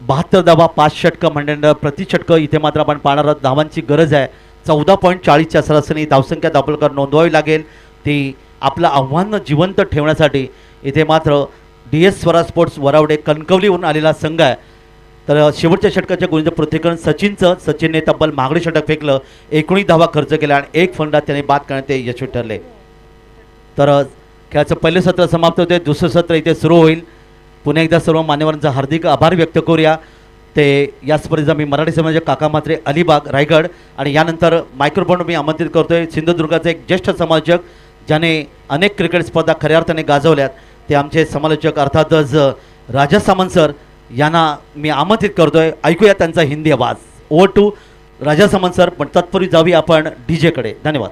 72 धावा 5 षटकं म्हणजे प्रति षटकं इथे मात्र आपण पाहणार आहोत. धावांची गरज आहे. 14.40च्या सरासरी धावसंख्या धावफलकावर नोंदवावी लागेल. ती आपलं आव्हान जिवंत ठेवण्यासाठी इथे मात्र DS स्वराज स्पोर्ट्स वरावडे कणकवलीहून आलेला संघ आहे. तर शेवटच्या षटकाच्या गुणांचं पृथ्वीकरण सचिनने तब्बल महागडे षटक फेकलं, 19 धावा खर्च केला आणि 1 फलंदाज त्याने बाद करण्यात ते यशस्वी ठरले. तर खेळाचं पहिलं सत्र समाप्त होते. दुसरं सत्र इथे सुरू होईल. पुन्हा एकदा सर्व मान्यवरांचा हार्दिक आभार व्यक्त करूया. ते या स्पर्धेचा मी मराठी समाजाचे काका म्हात्रे अलिबाग रायगड. आणि यानंतर मायक्रोफोन मी आमंत्रित करतोय सिंधुदुर्गाचे एक ज्येष्ठ समालोचक ज्याने अनेक क्रिकेट स्पर्धा खऱ्या अर्थाने गाजवल्यात, ते आमचे समालोचक अर्थातच राजा सामंत सर यांना मी आमंत्रित करतोय. ऐकूया त्यांचा हिंदी आवाज. Over to Raja Samant sir. पण तत्पूर्वी जाऊया आपण DJ कडे. धन्यवाद.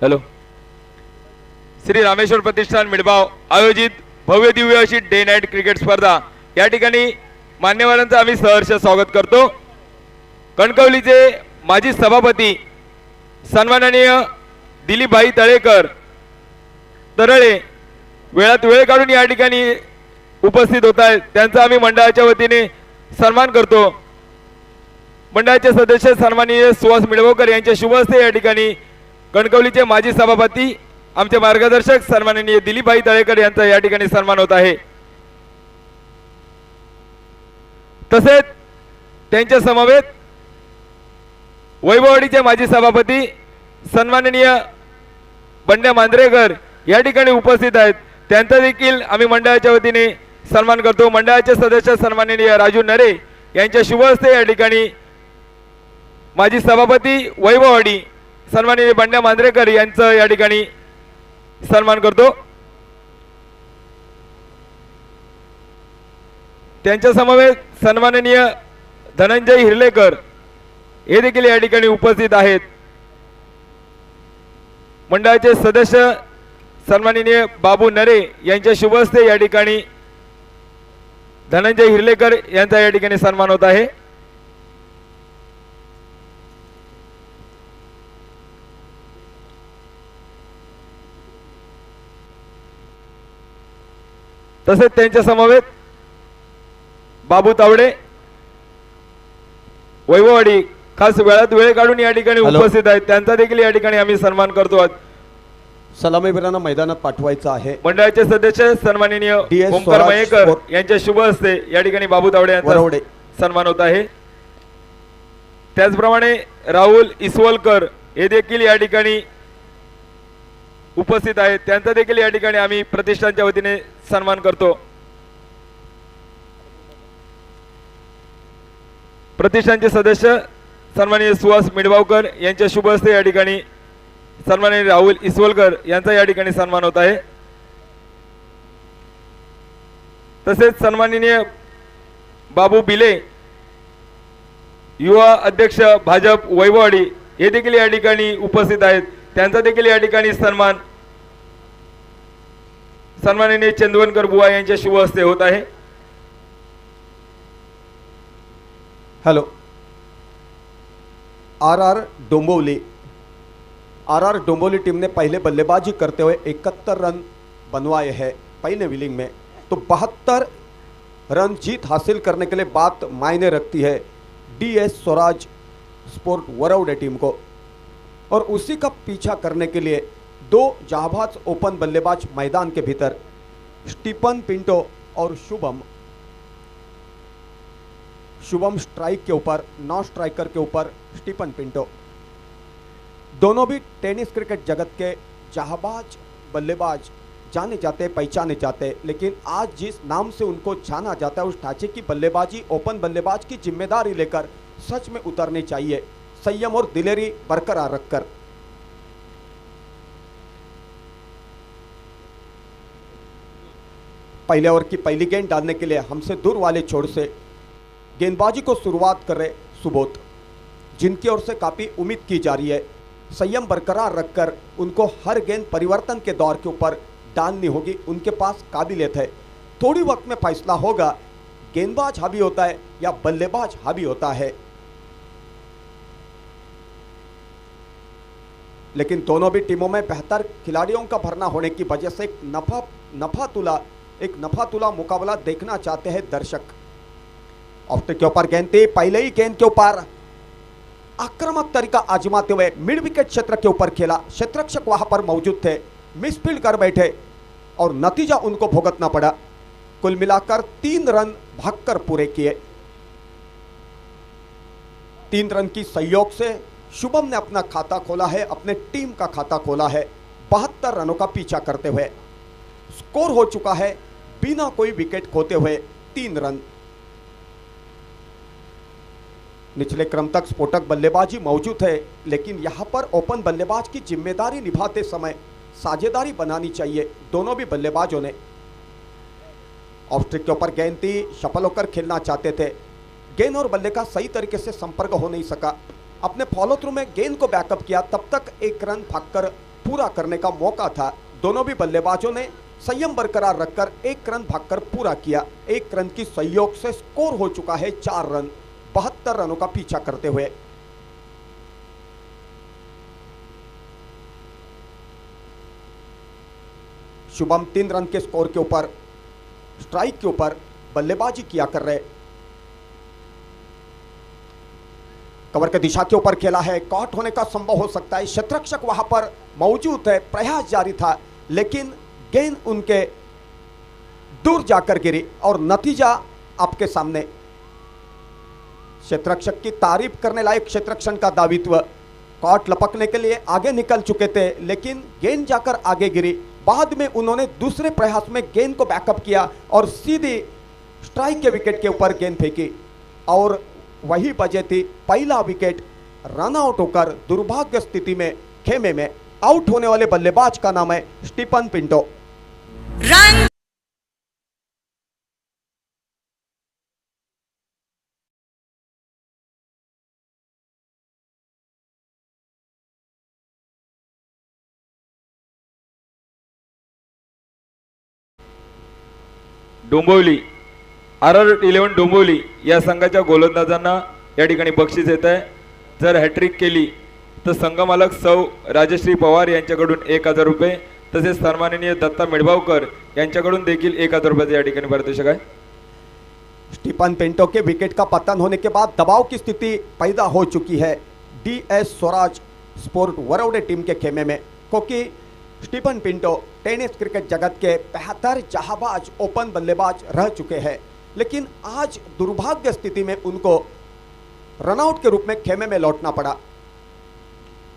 हॅलो. श्री रामेश्वर प्रतिष्ठान मिडबाव आयोजित भव्य दिव्य अशी डे नाईट क्रिकेट स्पर्धा या ठिकाणी मान्यवरांचं आम्ही सहर्ष स्वागत करतो. कणकवलीचे माजी सभापती सन्माननीय दिलीपभाई तळेकर तरळे वेळात वेळ काढून या ठिकाणी उपस्थित होत आहेत. त्यांचा आम्ही मंडळाच्या वतीने सन्मान करतो. मंडळाचे सदस्य सन्माननीय सुहास मिडवकर यांच्या शुभ हस्ते या ठिकाणी कणकवलीचे माजी सभापती आमचे मार्गदर्शक सन्माननीय दिलीपभाई तळेकर यांचा या ठिकाणी सन्मान होत आहे. तसेच त्यांच्या समवेत वैभववाडीचे माजी सभापती सन्माननीय बंड्या मांजरेकर या ठिकाणी उपस्थित आहेत. त्यांचा देखील आम्ही मंडळाच्या वतीने सन्मान करतो. मंडळाचे सदस्य सन्माननीय राजू नरे यांच्या शुभ हस्ते या ठिकाणी माजी सभापती वैभववाडी सन्माननीय बंड्या मांजरेकर यांचं या ठिकाणी सन्मान करतो. त्यांच्या समवेत सन्माननीय धनंजय हिरलेकर हे देखील या ठिकाणी उपस्थित आहेत. मंडळाचे सदस्य सन्माननीय बाबू नरे यांच्या शुभ हस्ते या ठिकाणी धनंजय हिरलेकर यांचा या ठिकाणी सन्मान होत आहे. तसेच त्यांच्या समवेत बाबू तावडे वैभववाडी खास वेळात वेळ काढून या ठिकाणी उपस्थित आहेत. त्यांचा देखील या ठिकाणी आम्ही सन्मान करतो. सलामीवीरांना मैदानात पाठवायचं आहे. मंडळाचे सदस्य सन्माननीय ओमकार मयेकर यांच्या शुभ हस्ते या ठिकाणी बाबू तावडे यांचा सन्मान होत आहे. त्याचप्रमाणे राहुल इसवलकर हे देखील या ठिकाणी उपस्थित आहेत. त्यांचा देखील या ठिकाणी आम्ही प्रतिष्ठानच्या वतीने सन्मान करतो. प्रतिष्ठानचे सदस्य सन्माननीय सुहास मिडबावकर यांच्या शुभ हस्ते या ठिकाणी सन्माननीय राहुल इसवलकर यांचा या ठिकाणी सन्मान होत आहे. तसेच सन्माननीय बाबू बिले युवा अध्यक्ष भाजप वैभववाडी हे देखील या ठिकाणी उपस्थित आहेत. त्यांचा देखील या ठिकाणी सन्माननीय चंदवनकर बुवा यांच्या शुभ हस्ते होत आहे. हेलो. आरआर डोंबिवली टीम ने पहले बल्लेबाजी करते हुए 71 रन बनवाए हैं पहले इनिंग में, तो 72 रन जीत हासिल करने के लिए बात मायने रखती है DS Swaraj sport Varavade team को, और उसी का पीछा करने के लिए दो जाबाज ओपन बल्लेबाज मैदान के भीतर स्टीफन पिंटो और शुभम स्ट्राइक के ऊपर, नॉन स्ट्राइकर के ऊपर स्टीफन पिंटो, दोनों भी टेनिस क्रिकेट जगत के जाबाज बल्लेबाज जाने जाते पहचाने जाते, लेकिन आज जिस नाम से उनको जाना जाता है उस ढांचे की बल्लेबाजी ओपन बल्लेबाज की जिम्मेदारी लेकर सच में उतरनी चाहिए, संयम और दिलेरी बरकरार रखकर। पहले ओवर की पहली गेंद डालने के लिए हमसे दूर वाले छोर से गेंदबाजी को शुरुआत कर रहे सुबोध, जिनकी ओर से काफ़ी उम्मीद की जा रही है। संयम बरकरार रखकर उनको हर गेंद परिवर्तन के दौर के ऊपर डालनी होगी, उनके पास काबिलियत है। थोड़ी वक्त में फैसला होगा गेंदबाज हावी होता है या बल्लेबाज हावी होता है, लेकिन दोनों भी टीमों में बेहतर खिलाड़ियों का भरना होने की वजह से एक नफा तुला मुकाबला देखना चाहते हैं दर्शक। ऑफ के ऊपर गेंद थी, पहले ही गेंद के ऊपर आक्रामक तरीका आजमाते हुए मिड विकेट क्षेत्र के ऊपर खेला, क्षेत्ररक्षक वहां पर मौजूद थे, मिसफील्ड कर बैठे और नतीजा उनको भुगतना पड़ा। कुल मिलाकर 3 रन भागकर पूरे किए। 3 रन की सहयोग से शुभम ने अपना खाता खोला है, अपने टीम का खाता खोला है 72 रनों का पीछा करते हुए। स्कोर हो चुका है बिना कोई विकेट खोते हुए 3 रन। निचले क्रम तक स्फोटक बल्लेबाजी मौजूद है, लेकिन यहां पर ओपन बल्लेबाज की जिम्मेदारी निभाते समय साझेदारी बनानी चाहिए दोनों भी बल्लेबाजों ने। ऑफ स्ट्रिक के ऊपर गेंद थी, सफल होकर खेलना चाहते थे, गेंद और बल्ले का सही तरीके से संपर्क हो नहीं सका। अपने फॉलो थ्रू में गेंद को बैकअप किया, तब तक 1 रन भागकर पूरा करने का मौका था। दोनों भी बल्लेबाजों ने संयम बरकरार रखकर 1 रन भागकर पूरा किया। 1 रन की सहयोग से स्कोर हो चुका है 4 रन 72 रनों का पीछा करते हुए। शुभम 3 रन के स्कोर के ऊपर स्ट्राइक के ऊपर बल्लेबाजी किया कर रहे। कवर के दिशा के ऊपर खेला है, कॉट होने का संभव हो सकता है, क्षेत्ररक्षक वहां पर मौजूद है, प्रयास जारी था, लेकिन गेंद उनके दूर जाकर गिरी और नतीजा आपके सामने। क्षेत्ररक्षक की तारीफ करने लायक क्षेत्ररक्षण का दावित्व, कॉट लपकने के लिए आगे निकल चुके थे, लेकिन गेंद जाकर आगे गिरी। बाद में उन्होंने दूसरे प्रयास में गेंद को बैकअप किया और सीधी स्ट्राइक के विकेट के ऊपर गेंद फेंकी और वही वजह थी पहला विकेट रन आउट होकर दुर्भाग्य स्थिति में खेमे में आउट होने वाले बल्लेबाज का नाम है Stephen Pinto. Run Dombivli RR11 Dombivli या संघाच्या गोलंदाजांना या ठिकाणी बक्षीस येत आहे। जर हॅट्रिक केली तर संघ मालक सौ राजश्री पवार यांच्याकडून 1000 रुपये, तसेच सन्माननीय दत्ता मेडबावकर यांच्याकडून देखील 1000 रुपये या ठिकाणी पारितोषिक आहे। स्टीफन पिंटो के विकेट का पतन होने के बाद दबाव की स्थिति पैदा हो चुकी है DS Swaraj sport Varavade team के खेमे में, क्योंकि स्टीफन पिंटो टेनिस क्रिकेट जगत के बेहतर जहाबाज ओपन बल्लेबाज रह चुके हैं, लेकिन आज दुर्भाग्य स्थिति में उनको रनआउट के रूप में खेमे में लौटना पड़ा।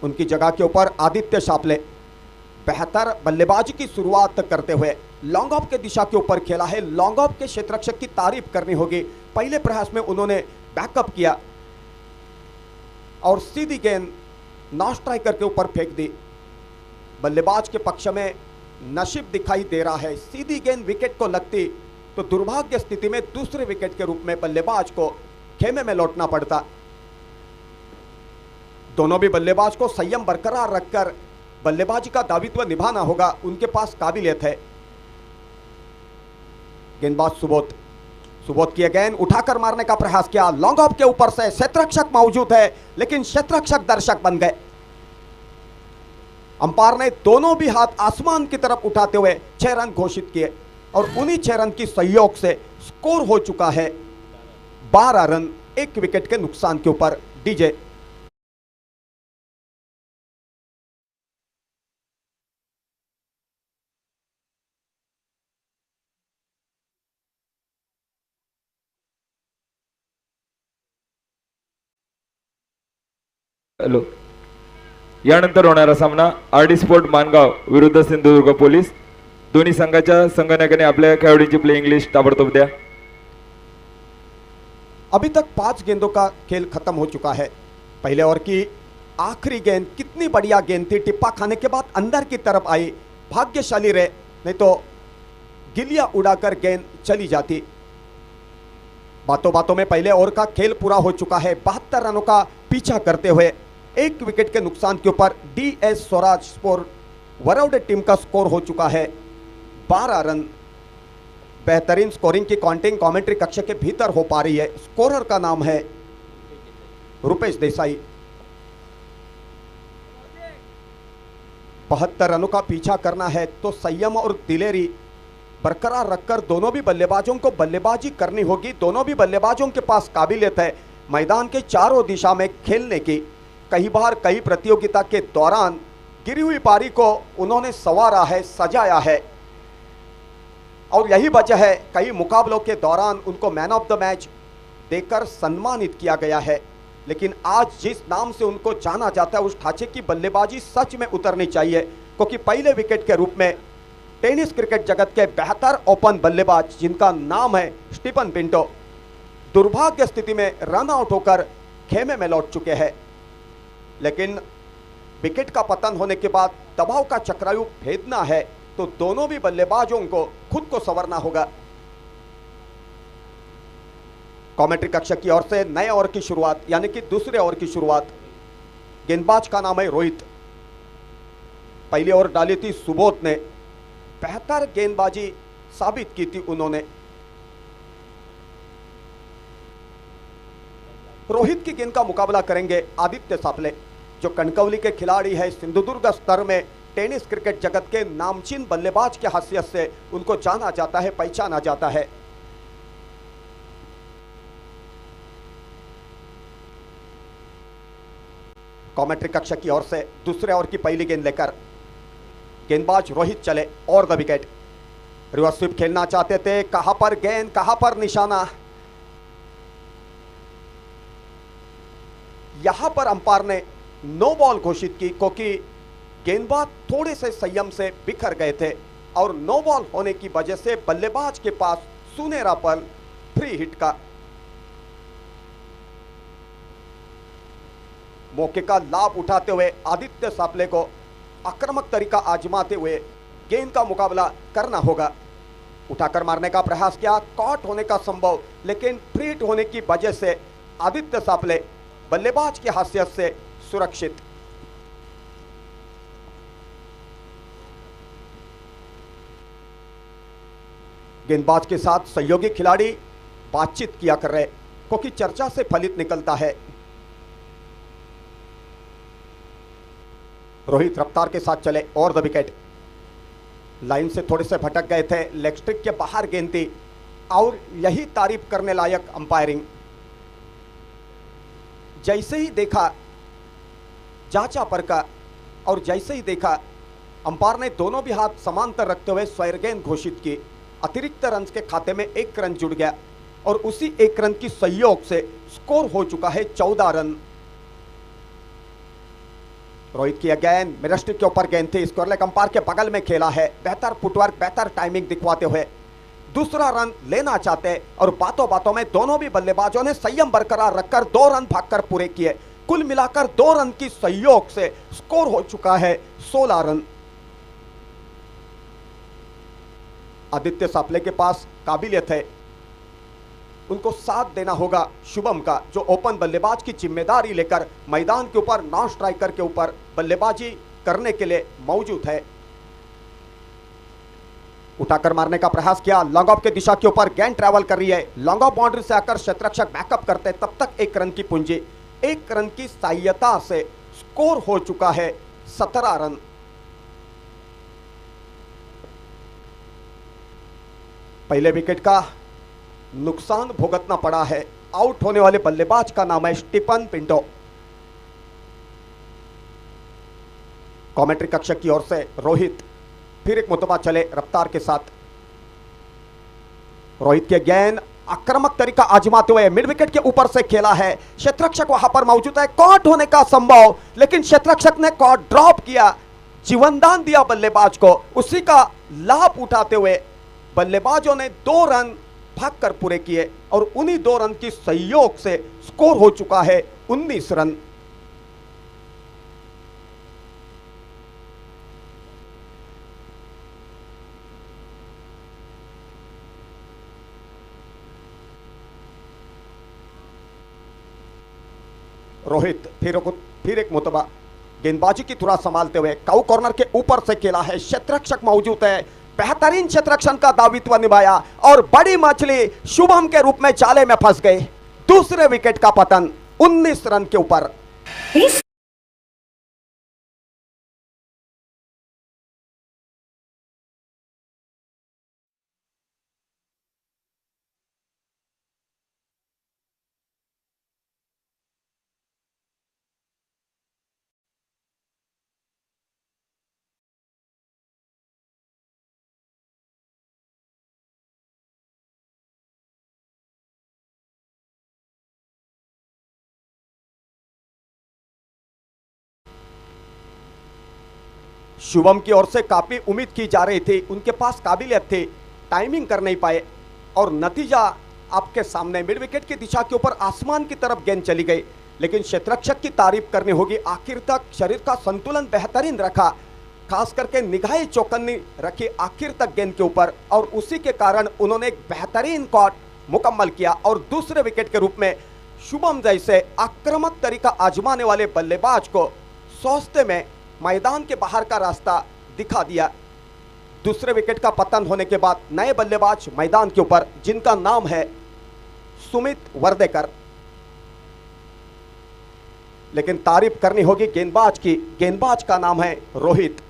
उनकी जगह के ऊपर आदित्य शापले बेहतर बल्लेबाजी की शुरुआत करते हुए लॉन्ग ऑफ के दिशा के ऊपर खेला है। लॉन्ग ऑफ के क्षेत्ररक्षक की तारीफ करनी होगी, पहले प्रयास में उन्होंने बैकअप किया और सीधी गेंद नॉन स्ट्राइकर के ऊपर फेंक दी। बल्लेबाज के पक्ष में नसीब दिखाई दे रहा है, सीधी गेंद विकेट को लगती तो दुर्भाग्य स्थिति में दूसरे विकेट के रूप में बल्लेबाज को खेमे में लौटना पड़ता। दोनों भी बल्लेबाज को संयम बरकरार रखकर बल्लेबाजी का दायित्व निभाना होगा, उनके पास काबिलियत है। गेंदबाज सुबोध की गेंद उठाकर मारने का प्रयास किया, लॉन्ग ऑफ के ऊपर से क्षेत्ररक्षक मौजूद है लेकिन क्षेत्ररक्षक दर्शक बन गए। अंपायर ने दोनों भी हाथ आसमान की तरफ उठाते हुए 6 रन घोषित किए और उन्हीं 6 रन की सहयोग से स्कोर हो चुका है 12 रन 1 विकेट के नुकसान के ऊपर। डीजे हॅलो, यानंतर होणारा सामना आरडी स्पोर्ट मानगाव विरुद्ध सिंधुदुर्ग पोलीस। दोन्ही संघाच्या संघनायकाने आपल्या खेळाडूंची प्लेइंग लिस्ट ताबडतोब द्या। अभी तक 5 गेंदों का खेल खत्म हो चुका है। पहले ओवर की आखिरी गेंद कितनी बढ़िया गेंद थी, टिप्पा खाने के बाद अंदर की तरफ आई, भाग्यशाली रहे, नहीं तो गिलिया उड़ाकर गेंद चली जाती। बातों बातों में पहले ओवर का खेल पूरा हो चुका है। 72 रनों का पीछा करते हुए 1 विकेट के नुकसान के ऊपर डीएस स्वराज स्पोर्ट वरौडे टीम का स्कोर हो चुका है 12 रन। बेहतरीन स्कोरिंग की काउंटिंग कमेंट्री कक्ष के भीतर हो पा रही है। स्कोरर का नाम है रुपेश देसाई। 72 रनों का पीछा करना है तो संयम और दिलेरी बरकरार रखकर दोनों भी बल्लेबाजों को बल्लेबाजी करनी होगी। दोनों भी बल्लेबाजों के पास काबिलियत है मैदान के चारों दिशा में खेलने की। कई बार कई प्रतियोगिता के दौरान गिरी हुई पारी को उन्होंने संवारा है, सजाया है और यही वजह है कई मुकाबलों के दौरान उनको मैन ऑफ द मैच देकर सम्मानित किया गया है। लेकिन आज जिस नाम से उनको जाना जाता है उस ढांचे की बल्लेबाजी सच में उतरनी चाहिए, क्योंकि पहले विकेट के रूप में टेनिस क्रिकेट जगत के बेहतर ओपन बल्लेबाज जिनका नाम है स्टीफन पिंटो दुर्भाग्य स्थिति में रन आउट होकर खेमे में लौट चुके हैं। लेकिन विकेट का पतन होने के बाद दबाव का चक्रायु भेदना है तो दोनों भी बल्लेबाजों को खुद को संवरना होगा। कमेंट्री कक्ष की ओर से नए ओवर की शुरुआत यानी कि दूसरे ओवर की शुरुआत। गेंदबाज का नाम है रोहित। पहली ओवर डाली थी सुबोध ने, बेहतर गेंदबाजी साबित की थी उन्होंने। रोहित की गेंद का मुकाबला करेंगे आदित्य सापले, जो कणकवली के खिलाड़ी है। सिंधुदुर्ग स्तर में टेनिस क्रिकेट जगत के नामचीन बल्लेबाज की हैसियत से उनको जाना जाता है, पहचाना जाता है। कमेंट्री कक्ष की ओर से दूसरे ओवर की पहली गेंद लेकर गेंदबाज रोहित चले और द विकेट। रिवर्स स्वीप खेलना चाहते थे, कहां पर गेंद कहां पर निशाना। यहां पर अंपायर ने नो बॉल घोषित की क्योंकि गेंदबाज थोड़े से संयम से बिखर गए थे और नो बॉल होने की वजह से बल्लेबाज के पास सुनहरा पल फ्री हिट का। मौके का लाभ उठाते हुए आदित्य सापले को आक्रामक तरीका आजमाते हुए गेंद का मुकाबला करना होगा। उठाकर मारने का प्रयास किया, कॉट होने का संभव, लेकिन फ्री हिट होने की वजह से आदित्य सापले बल्लेबाज की हैसियत से सुरक्षित। गेंदबाज के साथ सहयोगी खिलाड़ी बातचीत किया कर रहे क्योंकि चर्चा से फलित निकलता है। रोहित रफ्तार के साथ चले और द विकेट। लाइन से थोड़े से भटक गए थे, लेग स्ट्रिक के बाहर गेंद थी और यही तारीफ करने लायक अंपायरिंग। जैसे ही देखा जांचा परका और जैसे ही देखा अंपायर ने दोनों भी हाथ समांतर रखते हुए स्वर गेंद घोषित की। अतिरिक्त रन के खाते में 1 रन जुड़ गया और उसी 1 रन की सहयोग से स्कोर हो चुका है 14 रन। रोहित की गेंद मिडस्टिक के ऊपर गेंद थी, स्कोर लेग अंपायर के बगल में खेला है। बेहतर फुटवर्क, बेहतर टाइमिंग दिखवाते हुए दूसरा रन लेना चाहते और बातों बातों में दोनों भी बल्लेबाजों ने संयम बरकरार रखकर 2 रन भागकर पूरे किए। कुल मिलाकर 2 रन की सहयोग से स्कोर हो चुका है 16 रन। आदित्य सापले के पास काबिलियत है, उनको साथ देना होगा शुभम का, जो ओपन बल्लेबाज की जिम्मेदारी लेकर मैदान के ऊपर नॉन स्ट्राइकर के ऊपर बल्लेबाजी करने के लिए मौजूद है। उठाकर मारने का प्रयास किया, लॉन्ग ऑफ के दिशा के ऊपर गेंद ट्रैवल कर रही है, लॉन्ग ऑफ बाउंड्री से आकर क्षेत्ररक्षक बैकअप करते, तब तक 1 रन की पूंजी, 1 रन की सहायता से स्कोर हो चुका है 17 रन। पहले विकेट का नुकसान भुगतना पड़ा है। आउट होने वाले बल्लेबाज का नाम है स्टीफन पिंटो। कमेंट्री कक्ष की ओर से रोहित फिर एक मुतबा चले रफ्तार के साथ। रोहित के गेंद आक्रामक तरीका आजमाते हुए मिड विकेट के ऊपर से खेला है, क्षेत्ररक्षक वहां पर मौजूद है, कॉट होने का संभव, लेकिन क्षेत्ररक्षक ने कॉट ड्रॉप किया, जीवनदान दिया बल्लेबाज को, उसी का लाभ उठाते हुए बल्लेबाजों ने 2 रन भागकर पूरे किए और उन्हीं 2 रन की सहयोग से स्कोर हो चुका है 19 रन। रोहित फिर एक मुतबा गेंदबाजी की थोड़ा संभालते हुए काउ कॉर्नर के ऊपर से खेला है, क्षेत्ररक्षक मौजूद है, बेहतरीन क्षेत्ररक्षण का दायित्व निभाया और बड़ी मछली शुभम के रूप में जाले में फंस गई। दूसरे विकेट का पतन 19 रन के ऊपर। शुभम की ओर से काफी उम्मीद की जा रही थी, उनके पास काबिलियत थी, टाइमिंग कर नहीं पाए और नतीजा आपके सामने। मिड विकेट की दिशा के ऊपर आसमान की तरफ गेंद चली गई, लेकिन क्षेत्ररक्षक की तारीफ करनी होगी, आखिर तक शरीर का संतुलन बेहतरीन रखा, खास करके निगाहें चौकन्नी रखी आखिर तक गेंद के ऊपर और उसी के कारण उन्होंने एक बेहतरीन कॉट मुकम्मल किया और दूसरे विकेट के रूप में शुभम जैसे आक्रामक तरीका आजमाने वाले बल्लेबाज को सौस्ते में मैदान के बाहर का रास्ता दिखा दिया। दूसरे विकेट का पतन होने के बाद नए बल्लेबाज मैदान के ऊपर, जिनका नाम है सुमित वर्देकर। लेकिन तारीफ करनी होगी गेंदबाज की, गेंदबाज का नाम है रोहित।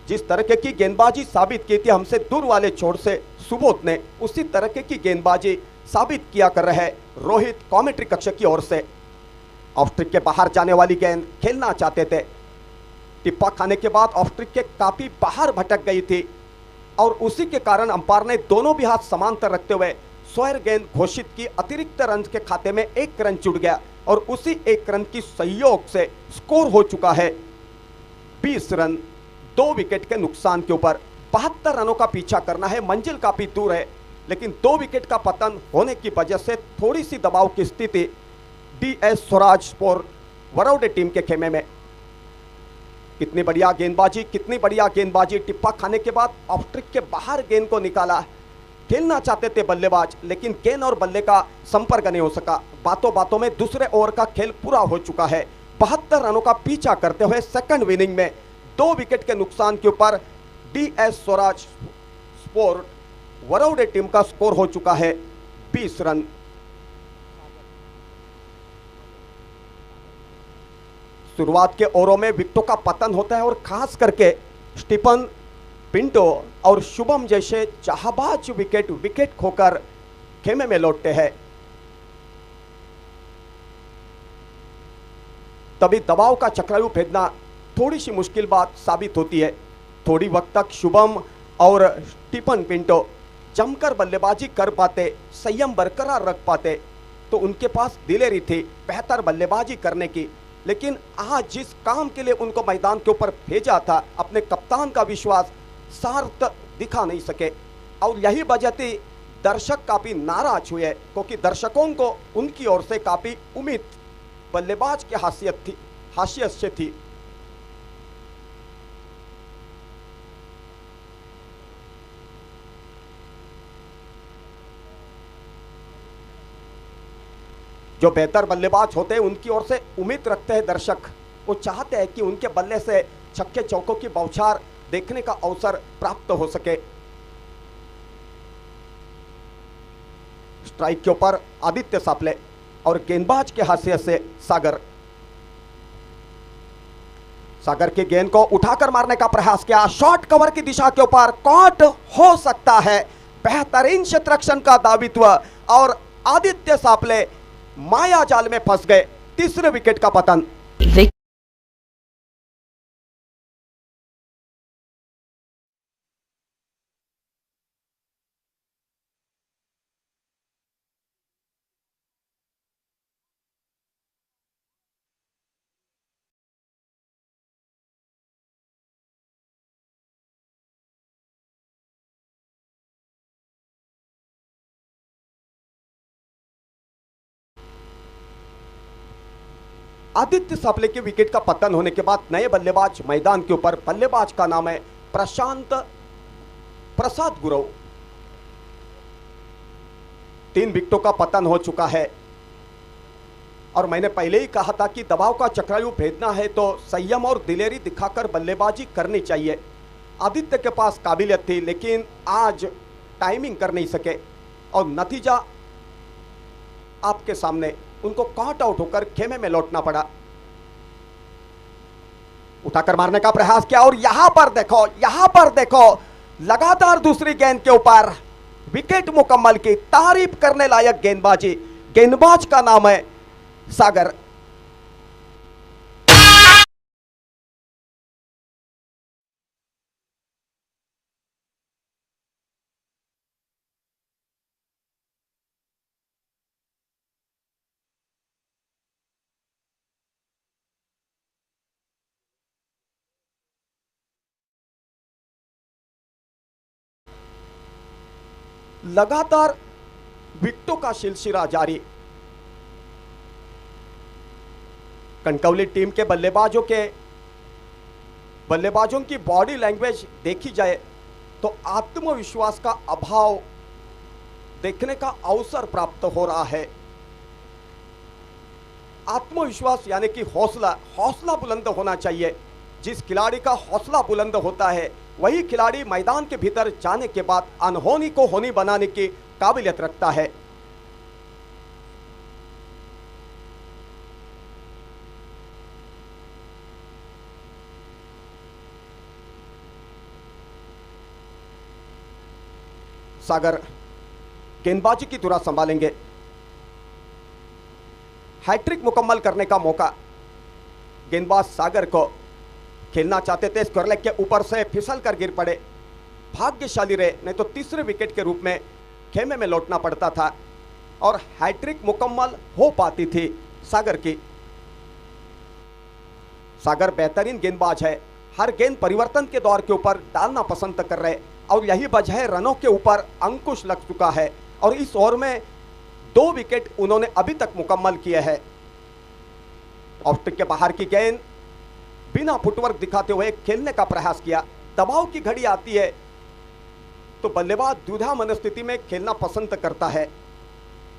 जिस तरह की गेंदबाजी साबित की थी हमसे दूर वाले छोर से सुबोध ने, उसी तरह की गेंदबाजी साबित किया कर रहे रोहित कमेंट्री कक्ष की ओर से। ऑफ स्ट्रिक के बाहर जाने वाली गेंद खेलना चाहते थे, टिप्पा खाने के बाद ऑफ स्ट्रिक के काफी बाहर भटक गई थी और उसी के कारण अंपायर ने दोनों भी हाथ समांतर रखते हुए स्क्वायर गेंद घोषित की। अतिरिक्त रन के खाते में 1 रन जुड़ गया और उसी 1 रन की सहयोग से स्कोर हो चुका है 20 रन। 2 विकेट के नुकसान के ऊपर 72 रनों का पीछा करना है, मंजिल काफी दूर है, लेकिन 2 विकेट का पतन होने की वजह से थोड़ी सी दबाव की स्थिति DS स्वराज स्पोर्ट वरौडे टीम के खेमे में। कितनी बढ़िया गेंदबाजी, कितनी बढ़िया गेंदबाजी। टिप्पा खाने के बाद ऑफ स्ट्रिक के बाहर गेंद को निकाला, खेलना चाहते थे बल्लेबाज, लेकिन गेंद और बल्ले का संपर्क नहीं हो सका। बातों बातों में दूसरे ओवर का खेल पूरा हो चुका है। 72 रनों का पीछा करते हुए सेकंड इनिंग में 2 विकेट के नुकसान के ऊपर DS स्वराज स्पोर्ट वरौडे टीम का स्कोर हो चुका है 20 रन। शुरुआत के ओवरों में विकेटों का पतन होता है और खास करके स्टीफन पिंटो और शुभम जैसे चाहबाज विकेट खोकर खेमे में लौटते हैं, तभी दबाव का चक्रव्यूह भेदना थोड़ी सी मुश्किल बात साबित होती है। थोड़ी वक्त तक शुभम और स्टीफन पिंटो जमकर बल्लेबाजी कर पाते, संयम बरकरार रख पाते, तो उनके पास दिलेरी थी बेहतर बल्लेबाजी करने की। लेकिन आज जिस काम के लिए उनको मैदान के ऊपर भेजा था, अपने कप्तान का विश्वास सार्थ दिखा नहीं सके और यही वजह थी दर्शक काफी नाराज हुए, क्योंकि दर्शकों को उनकी ओर से काफी उम्मीद बल्लेबाज की हासियत से थी। जो बेहतर बल्लेबाज होते हैं उनकी ओर से उम्मीद रखते हैं दर्शक। वो चाहते हैं कि उनके बल्ले से छक्के चौकों की बौछार देखने का अवसर प्राप्त हो सके। स्ट्राइक के ऊपर आदित्य सापले और गेंदबाज के हैसियत से सागर। सागर की गेंद को उठाकर मारने का प्रयास किया, शॉर्ट कवर की दिशा के ऊपर कॉट हो सकता है। बेहतरीन क्षेत्ररक्षण का दावित्व और आदित्य सापले माया जाल में फंस गए। तीसरे विकेट का पतन। आदित्य सापले के विकेट का पतन होने के बाद नए बल्लेबाज मैदान के ऊपर। बल्लेबाज का नाम है प्रशांत प्रसाद गुरव। 3 विकेटों का पतन हो चुका है और मैंने पहले ही कहा था कि दबाव का चक्रव्यूह भेदना है तो संयम और दिलेरी दिखाकर बल्लेबाजी करनी चाहिए। आदित्य के पास काबिलियत थी लेकिन आज टाइमिंग कर नहीं सके और नतीजा आपके सामने। उनको कॉट आउट होकर खेमे में लौटना पड़ा। उठाकर मारने का प्रयास किया और यहां पर देखो लगातार दूसरी गेंद के ऊपर विकेट मुकम्मल की। तारीफ करने लायक गेंदबाजी। गेंदबाज का नाम है सागर। लगातार विकेटों का सिलसिला जारी। कनकौली टीम के बल्लेबाजों की बॉडी लैंग्वेज देखी जाए तो आत्मविश्वास का अभाव देखने का अवसर प्राप्त हो रहा है। आत्मविश्वास यानी कि हौसला बुलंद होना चाहिए। जिस खिलाड़ी का हौसला बुलंद होता है वही खिलाड़ी मैदान के भीतर जाने के बाद अनहोनी को होनी बनाने की काबिलियत रखता है। सागर गेंदबाजी की धुरा संभालेंगे। हैट्रिक मुकम्मल करने का मौका। गेंदबाज सागर को खेलना चाहते थे, स्क्वायर लेग के ऊपर से फिसल कर गिर पड़े। भाग्यशाली रहे, नहीं तो तीसरे विकेट के रूप में खेमे में लौटना पड़ता था और हैट्रिक मुकम्मल हो पाती थी सागर की। सागर बेहतरीन गेंदबाज है। हर गेंद परिवर्तन के दौर के ऊपर डालना पसंद कर रहे और यही वजह है रनों के ऊपर अंकुश लग चुका है और इस ओवर में 2 विकेट उन्होंने अभी तक मुकम्मल किए हैं। ऑफ स्टिक के बाहर की गेंद बिना फुटवर्क दिखाते हुए खेलने का प्रयास किया। दबाव की घड़ी आती है तो बल्लेबाज द्विधा मनस्थिति में खेलना पसंद करता है,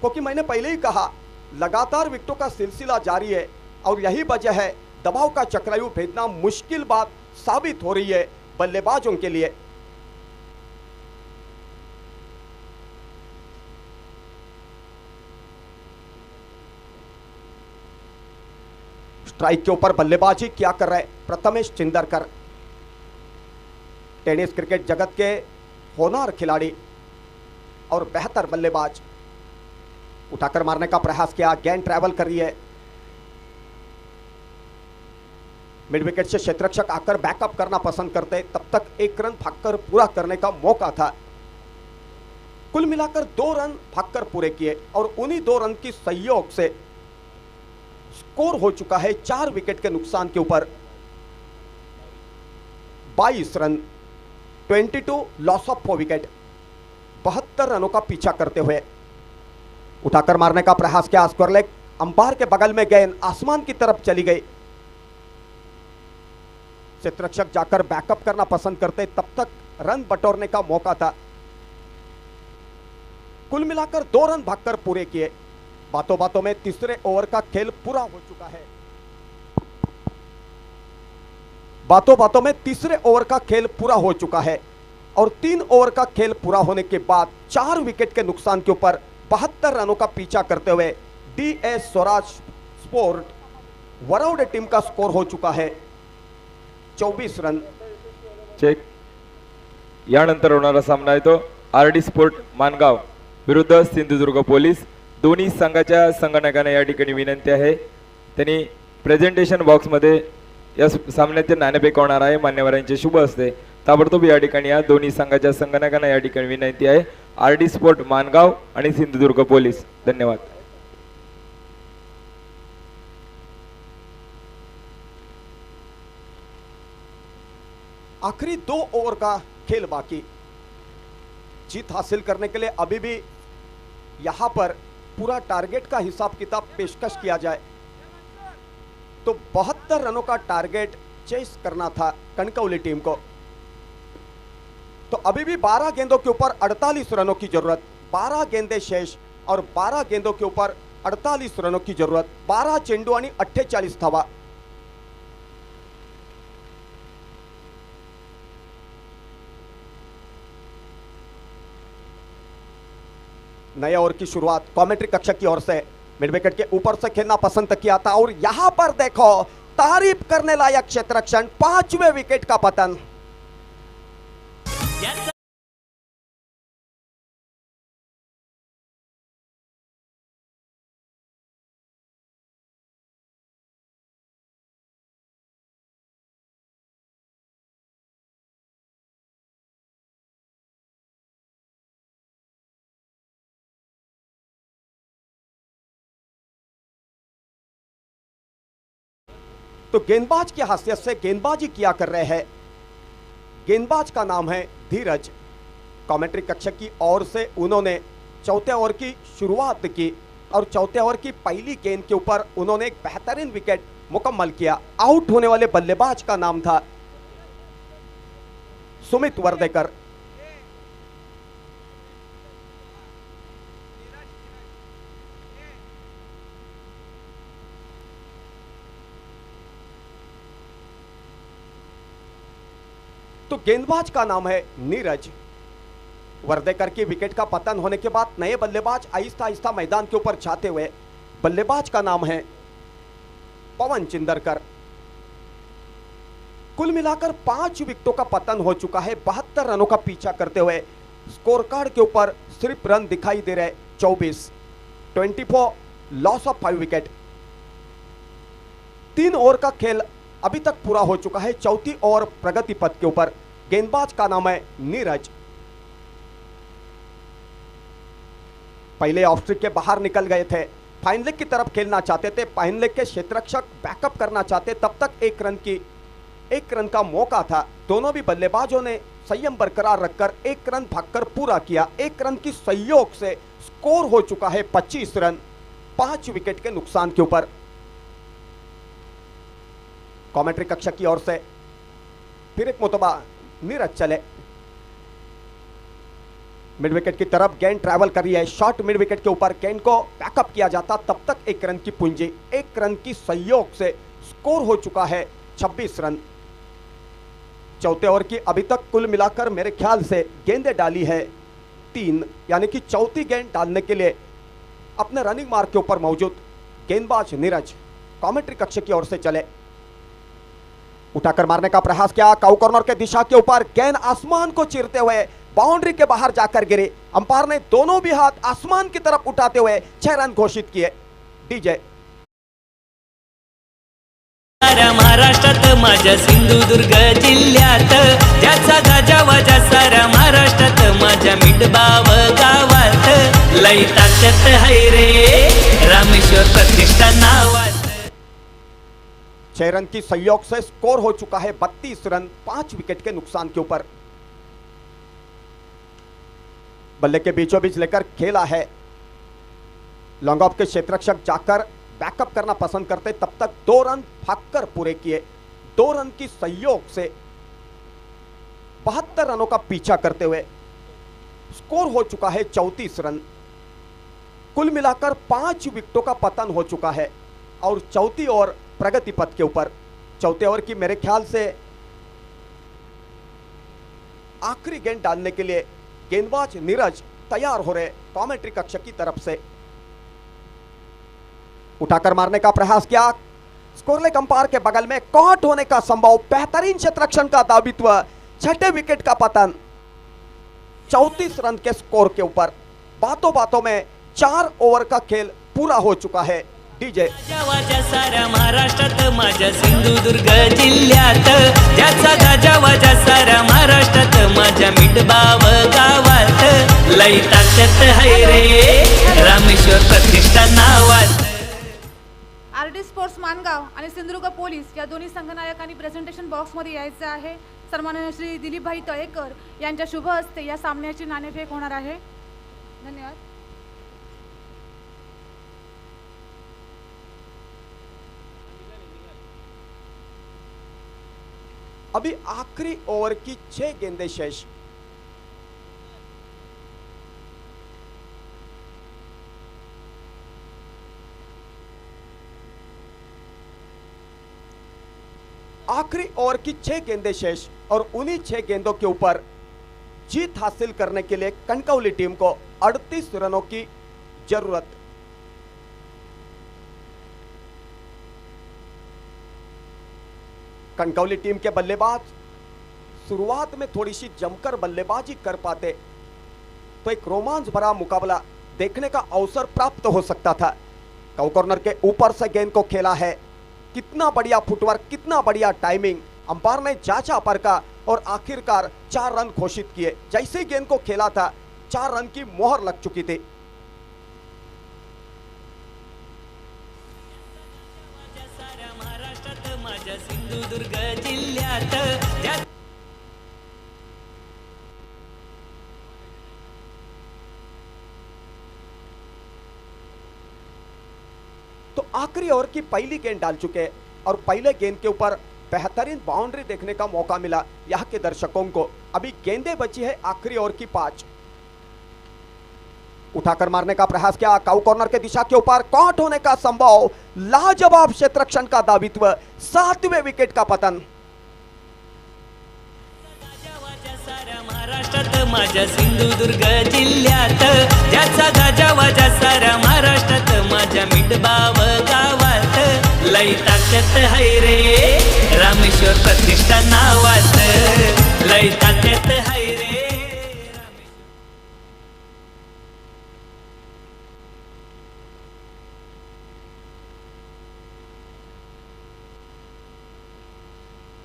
क्योंकि मैंने पहले ही कहा लगातार विकेटों का सिलसिला जारी है और यही वजह है दबाव का चक्रव्यूह भेजना मुश्किल बात साबित हो रही है बल्लेबाजों के लिए। स्ट्राइक के ऊपर बल्लेबाजी क्या कर रहे प्रथमेश चिंदरकर। टेनिस क्रिकेट जगत के होनहार खिलाड़ी और बेहतर बल्लेबाज। उठाकर मारने का प्रयास किया, गेंद ट्रैवल कर रही है। मिड विकेट से क्षेत्ररक्षक आकर बैकअप करना पसंद करते, तब तक 1 रन भागकर पूरा करने का मौका था। कुल मिलाकर 2 रन भागकर पूरे किए और उन्हीं 2 रन की सहयोग से स्कोर हो चुका है 4 विकेट के नुकसान के ऊपर 22 रन, 22 लॉस ऑफ 4 विकेट। 72 रनों का पीछा करते हुए उठाकर मारने का प्रयास किया। स्क्वायर लेग अंपायर के बगल में गेंद आसमान की तरफ चली गई। क्षेत्ररक्षक जाकर बैकअप करना पसंद करते, तब तक रन बटोरने का मौका था। कुल मिलाकर 2 रन भागकर पूरे किए। बातों बातों में तीसरे ओवर का खेल पूरा हो चुका है। बातों बातों में तीसरे ओवर का खेल पूरा हो चुका है और 3 ओवर का खेल पूरा होने के बाद 4 विकेट के नुकसान के ऊपर 72 रनों का पीछा करते हुए DS Swaraj sport Varavade team का स्कोर हो चुका है 24 रन। चेक. यानंतर होणारा सामना आहे तो RD स्पोर्ट मानगाव विरुद्ध सिंधुदुर्ग पोलीस. दोन्ही संघाच्या संघनायकांना या ठिकाणी विनंती आहे त्यांनी प्रेझेंटेशन बॉक्समध्ये या सामन्याचे नाणेफेक होणार आहे. मान्यवरांचे शुभ असते ताबडतोब या ठिकाणी या दोन्ही संघाच्या संघनायकांना या ठिकाणी विनंती आहे RD स्पोर्ट मानगाव आणि सिंधुदुर्ग पोलीस. धन्यवाद. आखिरी 2 ओवर का खेल बाकी। जीत हासिल करने के लिए अभी भी यहां पर पूरा टारगेट का हिसाब किताब पेशकश किया जाए तो 72 रनों का टारगेट चेस करना था कनकौली टीम को। तो अभी भी 12 गेंदों के ऊपर 48 रनों की जरूरत, 12 गेंदें शेष और 12 गेंदों के ऊपर 48 रनों की जरूरत, 12 चेंडू आणि 48 धावा। नए ओवर की शुरुआत कमेंट्री कक्ष की ओर से मिड विकेट के ऊपर से खेलना पसंद किया था और यहां पर देखो तारीफ करने लायक क्षेत्ररक्षण, 5वें विकेट का पतन। तो गेंदबाज की हैसियत से गेंदबाजी किया कर रहे हैं। गेंदबाज का नाम है धीरज। कमेंट्री कक्ष की ओर से उन्होंने चौथे ओवर की शुरुआत की और चौथे ओवर की पहली गेंद के ऊपर उन्होंने एक बेहतरीन विकेट मुकम्मल किया। आउट होने वाले बल्लेबाज का नाम था सुमित वर्देकर। तो गेंदबाज का नाम है नीरज। वर्देकर की विकेट का पतन होने के बाद नए बल्लेबाज आहिस्ता आहिस्ता मैदान के ऊपर छाते हुए, बल्लेबाज का नाम है पवन चिंदरकर। कुल मिलाकर 5 विकेटों का पतन हो चुका है। 72 रनों का पीछा करते हुए स्कोर कार्ड के ऊपर सिर्फ रन दिखाई दे रहे 24, 24 लॉस ऑफ 5 विकेट। 3 ओवर का खेल अभी तक पूरा हो चुका है। चौथी ओवर प्रगति पथ के ऊपर गेंदबाज का नाम है नीरज। पहले ऑफ स्ट्रिक के बाहर निकल गए थे, फाइन लेग की तरफ खेलना चाहते थे। फाइन लेग के क्षेत्ररक्षक बैकअप करना चाहते, तब तक 1 रन का मौका था। दोनों भी बल्लेबाजों ने संयम बरकरार रखकर 1 रन भागकर पूरा किया। 1 रन की सहयोग से स्कोर हो चुका है 25 रन 5 विकेट के नुकसान के ऊपर। कमेंट्री कक्ष की ओर से फिर एक मुतबा नीरज चले। मिड विकेट की तरफ गेंद ट्रैवल कर रही है। शॉर्ट मिड विकेट के ऊपर गेंद को बैकअप किया जाता, तब तक 1 रन की पूंजी। 1 रन की सहयोग से स्कोर हो चुका है 26 रन। चौथे ओवर की अभी तक कुल मिलाकर मेरे ख्याल से गेंदें डाली है 3, यानी कि चौथी गेंद डालने के लिए अपने रनिंग मार्क के ऊपर मौजूद गेंदबाज नीरज कमेंट्री कक्ष की ओर से चले। उठाकर मारने का प्रयास किया, काउ कॉर्नर के दिशा के ऊपर गेंद आसमान को चीरते हुए बाउंड्री के बाहर जाकर गिरी। अंपायर ने दोनों भी हाथ आसमान की तरफ उठाते हुए 6 रन घोषित किए। डीजे महाराष्ट्रात माझ्या सिंधुदुर्ग जिल्ह्यात ज्याचा गाजावाजा सारा महाराष्ट्रात माझ्या मिठबाव गावात लई ताकद है रे रामेश्वर प्रतिष्ठा नावात। 6 रन की सहयोग से स्कोर हो चुका है 32 रन 5 विकेट के नुकसान के ऊपर। बल्ले के बीचों बीच लेकर खेला है। लॉन्ग ऑफ के क्षेत्ररक्षक जाकर बैकअप करना पसंद करते, तब तक 2 रन भागकर पूरे किए। 2 रन की सहयोग से 72 रनों का पीछा करते हुए स्कोर हो चुका है 34 रन। कुल मिलाकर 5 विकेटों का पतन हो चुका है और चौथी ओवर प्रगति पथ के ऊपर। चौथे ओवर की मेरे ख्याल से आखिरी गेंद डालने के लिए गेंदबाज नीरज तैयार हो रहे कॉमेंट्री कक्ष की तरफ से। उठाकर मारने का प्रयास किया, स्कोरलेग अंपायर के बगल में कॉट होने का संभव, बेहतरीन क्षेत्ररक्षण का दावित्व, छठे विकेट का पतन 34 रन के स्कोर के ऊपर। बातों बातों में 4 ओवर का खेल पूरा हो चुका है। डीजे गाजावाजा साऱ्या महाराष्ट्रात माझ्या सिंधुदुर्ग जिल्ह्यात, ज्याचा गाजावाजा साऱ्या महाराष्ट्रात माझ्या मिठबाव गावात, लई ताकद है रे रामेश्वर प्रतिष्ठान नावात। आरडी स्पोर्ट्स मानगाव आणि सिंधुदुर्ग पोलीस या दोन्ही संघनायकांनी प्रेझेंटेशन बॉक्समध्ये यायचं आहे। सन्माननीय श्री दिलीपभाई तळेकर यांच्या शुभ हस्ते या सामन्याची नाणेफेक होणार आहे। धन्यवाद। अभी आखिरी ओवर की 6 गेंदें शेष। आखिरी ओवर की 6 गेंदें शेष और उन्हीं 6 गेंदों के ऊपर जीत हासिल करने के लिए कनकौली टीम को 38 रनों की जरूरत। कनकौली टीम के बल्लेबाज शुरुआत में थोड़ी सी जमकर बल्लेबाजी कर पाते तो एक रोमांच भरा मुकाबला देखने का अवसर प्राप्त हो सकता था। कव कॉर्नर के ऊपर से गेंद को खेला है, कितना बढ़िया फुटवर्क, कितना बढ़िया टाइमिंग। अंपायर ने जांचा परखा और आखिरकार 4 रन घोषित किए। जैसे ही गेंद को खेला था 4 रन की मोहर लग चुकी थी। महाराष्ट्रात माझ्या सिंधुदुर्ग जिल्ह्यात, तो आखिरी ओवर की पहली गेंद डाल चुके और पहले गेंद के ऊपर बेहतरीन बाउंड्री देखने का मौका मिला यहाँ के दर्शकों को। अभी गेंदें बची है आखिरी ओवर की 5। उठाकर मारने का प्रयास किया, काउ कॉर्नर के दिशा के ऊपर कॉट होने का संभव, लाजवाब क्षेत्ररक्षण का दावित्व, 7वें विकेट का पतन। गाजावाजा साऱ्या महाराष्ट्रात माझ्या सिंधुदुर्ग जिल्ह्यात, ज्याचा गाजावाजा साऱ्या महाराष्ट्रात माझ्या मिठबाव गावात, लई ताकद है रे रामेश्वर प्रतिष्ठान नावात, लई ताकद है रे।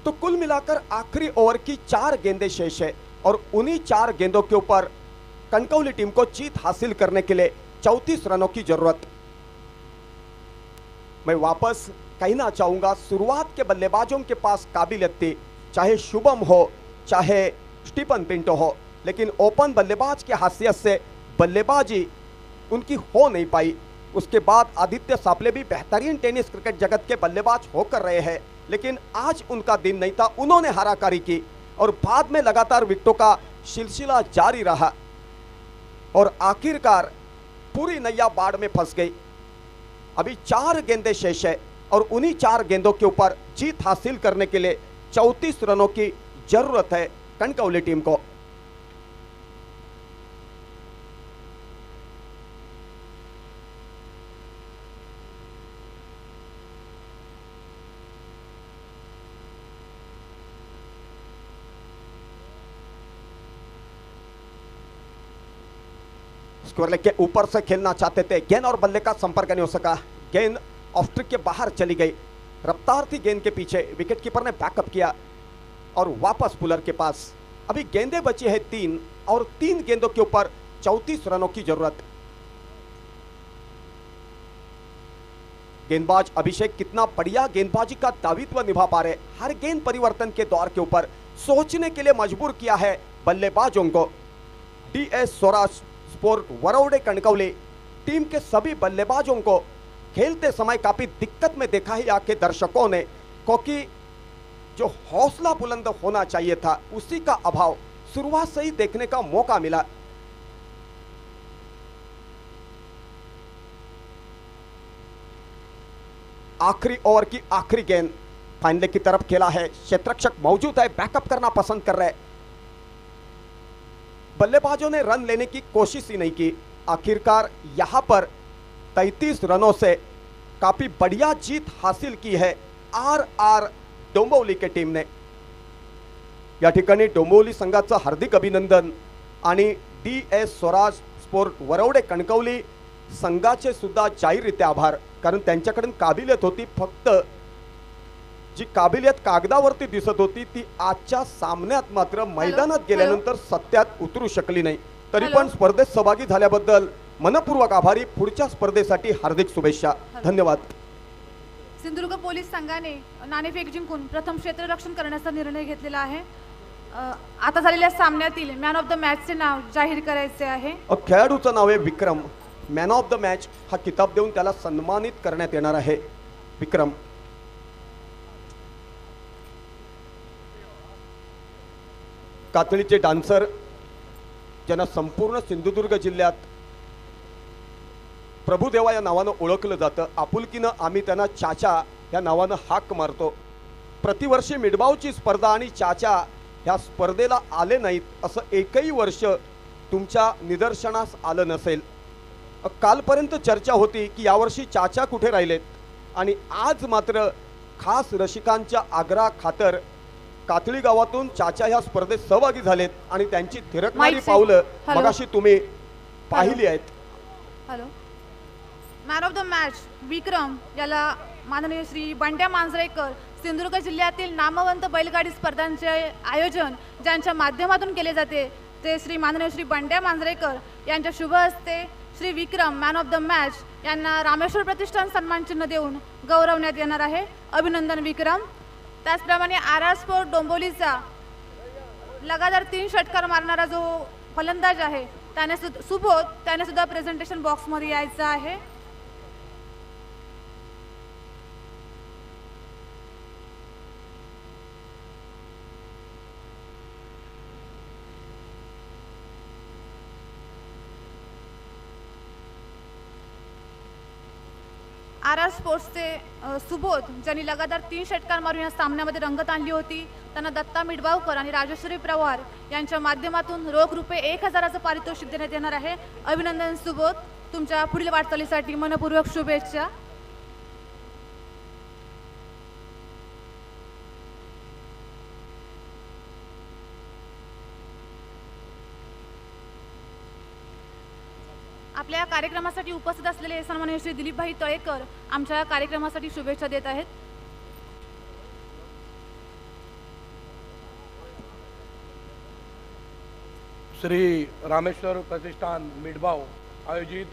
तो कुल मिलाकर आखिरी ओवर की 4 गेंदें शेष है और उन्हीं 4 गेंदों के ऊपर कनकौली टीम को जीत हासिल करने के लिए 34 रनों की जरूरत। मैं वापस कहना चाहूंगा, शुरुआत के बल्लेबाजों के पास काबिलियत थी, चाहे शुभम हो चाहे स्टीफन पिंटो हो, लेकिन ओपन बल्लेबाज की हैसियत से बल्लेबाजी उनकी हो नहीं पाई। उसके बाद आदित्य सापले भी बेहतरीन टेनिस क्रिकेट जगत के बल्लेबाज होकर रहे हैं, लेकिन आज उनका दिन नहीं था। उन्होंने हाराकारी की और बाद में लगातार विकेटों का सिलसिला जारी रहा और आखिरकार पूरी नैया बाढ़ में फंस गई। अभी 4 गेंदें शेष है और उन्हीं 4 गेंदों के ऊपर जीत हासिल करने के लिए 34 रनों की जरूरत है कनकौली टीम को। स्क्वायर लेग के ऊपर से खेलना चाहते थे, गेंद और बल्ले का संपर्क नहीं हो सका, गेंद ऑफ स्ट्रिक के बाहर चली गई। रफ्तार थी गेंद के पीछे, विकेट कीपर ने बैकअप किया और वापस पुलर के पास। अभी गेंदें बची है 3 और 3 गेंदों के ऊपर 34 रनों की जरूरत। गेंदबाज अभिषेक कितना बढ़िया गेंदबाजी का दावित्व निभा पा रहे। हर गेंद परिवर्तन के दौर के ऊपर सोचने के लिए मजबूर किया है बल्लेबाजों को। डीएस स्वराज स्पोर्ट वरौडे कनकौली टीम के सभी बल्लेबाजों को खेलते समय काफी दिक्कत में देखा है आके दर्शकों ने, क्योंकि जो हौसला बुलंद होना चाहिए था उसी का अभाव शुरुआत से ही देखने का मौका मिला। आखिरी ओवर की आखिरी गेंद फाइनल की तरफ खेला है। क्षेत्ररक्षक मौजूद है, बैकअप करना पसंद कर रहे हैं। बल्लेबाजों ने रन लेने की कोशिश ही नहीं की। आखिरकार यहां पर 33 रनों से काफी बढ़िया जीत हासिल की है आर डोंबिवली के टीम ने। या ठिकाणी डोंबिवली संघाचं हार्दिक अभिनंदन आणि DS स्वराज स्पोर्ट वरवडे कणकवली संघाचे सुद्धा जाहीररित्या आभार, कारण त्यांच्याकडून काबिलियत होती, फक्त जी काबिलियत कागदावरती दिसत होती ती आजच्या सामन्यात मात्र मैदानात गेल्यानंतर सत्यात उतरू शकली नाही। तरी हॅलो. पण स्पर्धेत सहभागी झाल्याबद्दल मनपूर्वक आभारी। पुढच्या स्पर्धेसाठी हार्दिक शुभेच्छा। धन्यवाद। सिंधुदुर्ग पोलीस संघाने नाणेफेक जिंकून प्रथम क्षेत्ररक्षण करण्याचा निर्णय घेतलेला आहे। आता झालेल्या सामन्यातील मॅन ऑफ द मॅचचे नाव जाहीर करायचे आहे। खेळाडूचं नाव आहे विक्रम। मॅन ऑफ द मॅच हा किताब देऊन त्याला सन्मानित करण्यात येणार आहे। विक्रम कातळीचे डान्सर ज्यांना संपूर्ण सिंधुदुर्ग जिल्ह्यात प्रभुदेवा या नावानं ओळखलं जातं। आपुलकीनं आम्ही त्यांना चाचा या नावानं हाक मारतो। प्रतिवर्षी मिडबावची स्पर्धा आणि चाचा ह्या स्पर्धेला आले नाहीत असं एकही वर्ष तुमच्या निदर्शनास आलं नसेल। कालपर्यंत चर्चा होती की यावर्षी चाचा कुठे राहिलेत, आणि आज मात्र खास रसिकांच्या आग्रहा खातर कातळी गावातून चाचा ह्या स्पर्धेत सहभागी झालेत आणि त्यांची थिरकणारी माईक से- पावलं हॅलो. मगाशी तुम्ही पाहिली आहेत। Hello, man of the match Vikram याला माननीय श्री बंड्या मांजरेकर, सिंधुदुर्ग जिल्ह्यातील नामवंत बैलगाडी स्पर्धांचे आयोजन ज्यांच्या माध्यमातून केले जाते ते श्री माननीय श्री बंड्या मांजरेकर यांच्या शुभ हस्ते श्री विक्रम मॅन ऑफ द मॅच यांना रामेश्वर प्रतिष्ठान सन्मान चिन्ह देऊन गौरवण्यात येणार आहे। अभिनंदन विक्रम। त्याचप्रमाणे RR स्पोर्ट डोंबिवलीचा लगातार 3 षटकार मारणारा जो फलंदाज आहे सुबोध त्याने सुद्धा प्रेझेंटेशन बॉक्समध्ये यायचं आहे। RR स्पोर्ट्सचे सुबोध ज्यांनी लगातार 3 षटकार मारून या सामन्यामध्ये रंगत आणली होती, त्यांना दत्ता मिडबावकर आणि राजश्री पवार यांच्या माध्यमातून रोख रुपये 1000चं पारितोषिक देण्यात येणार आहे। अभिनंदन सुबोध, तुमच्या पुढील वाटचालीसाठी मनपूर्वक शुभेच्छा। आपल्या कार्यक्रमासाठी उपस्थित असलेले सन्माननीय श्री दिलीपभाई तळेकर आमच्या कार्यक्रमासाठी शुभेच्छा देत आहेत। श्री रामेश्वर प्रतिष्ठान मिडबाव आयोजित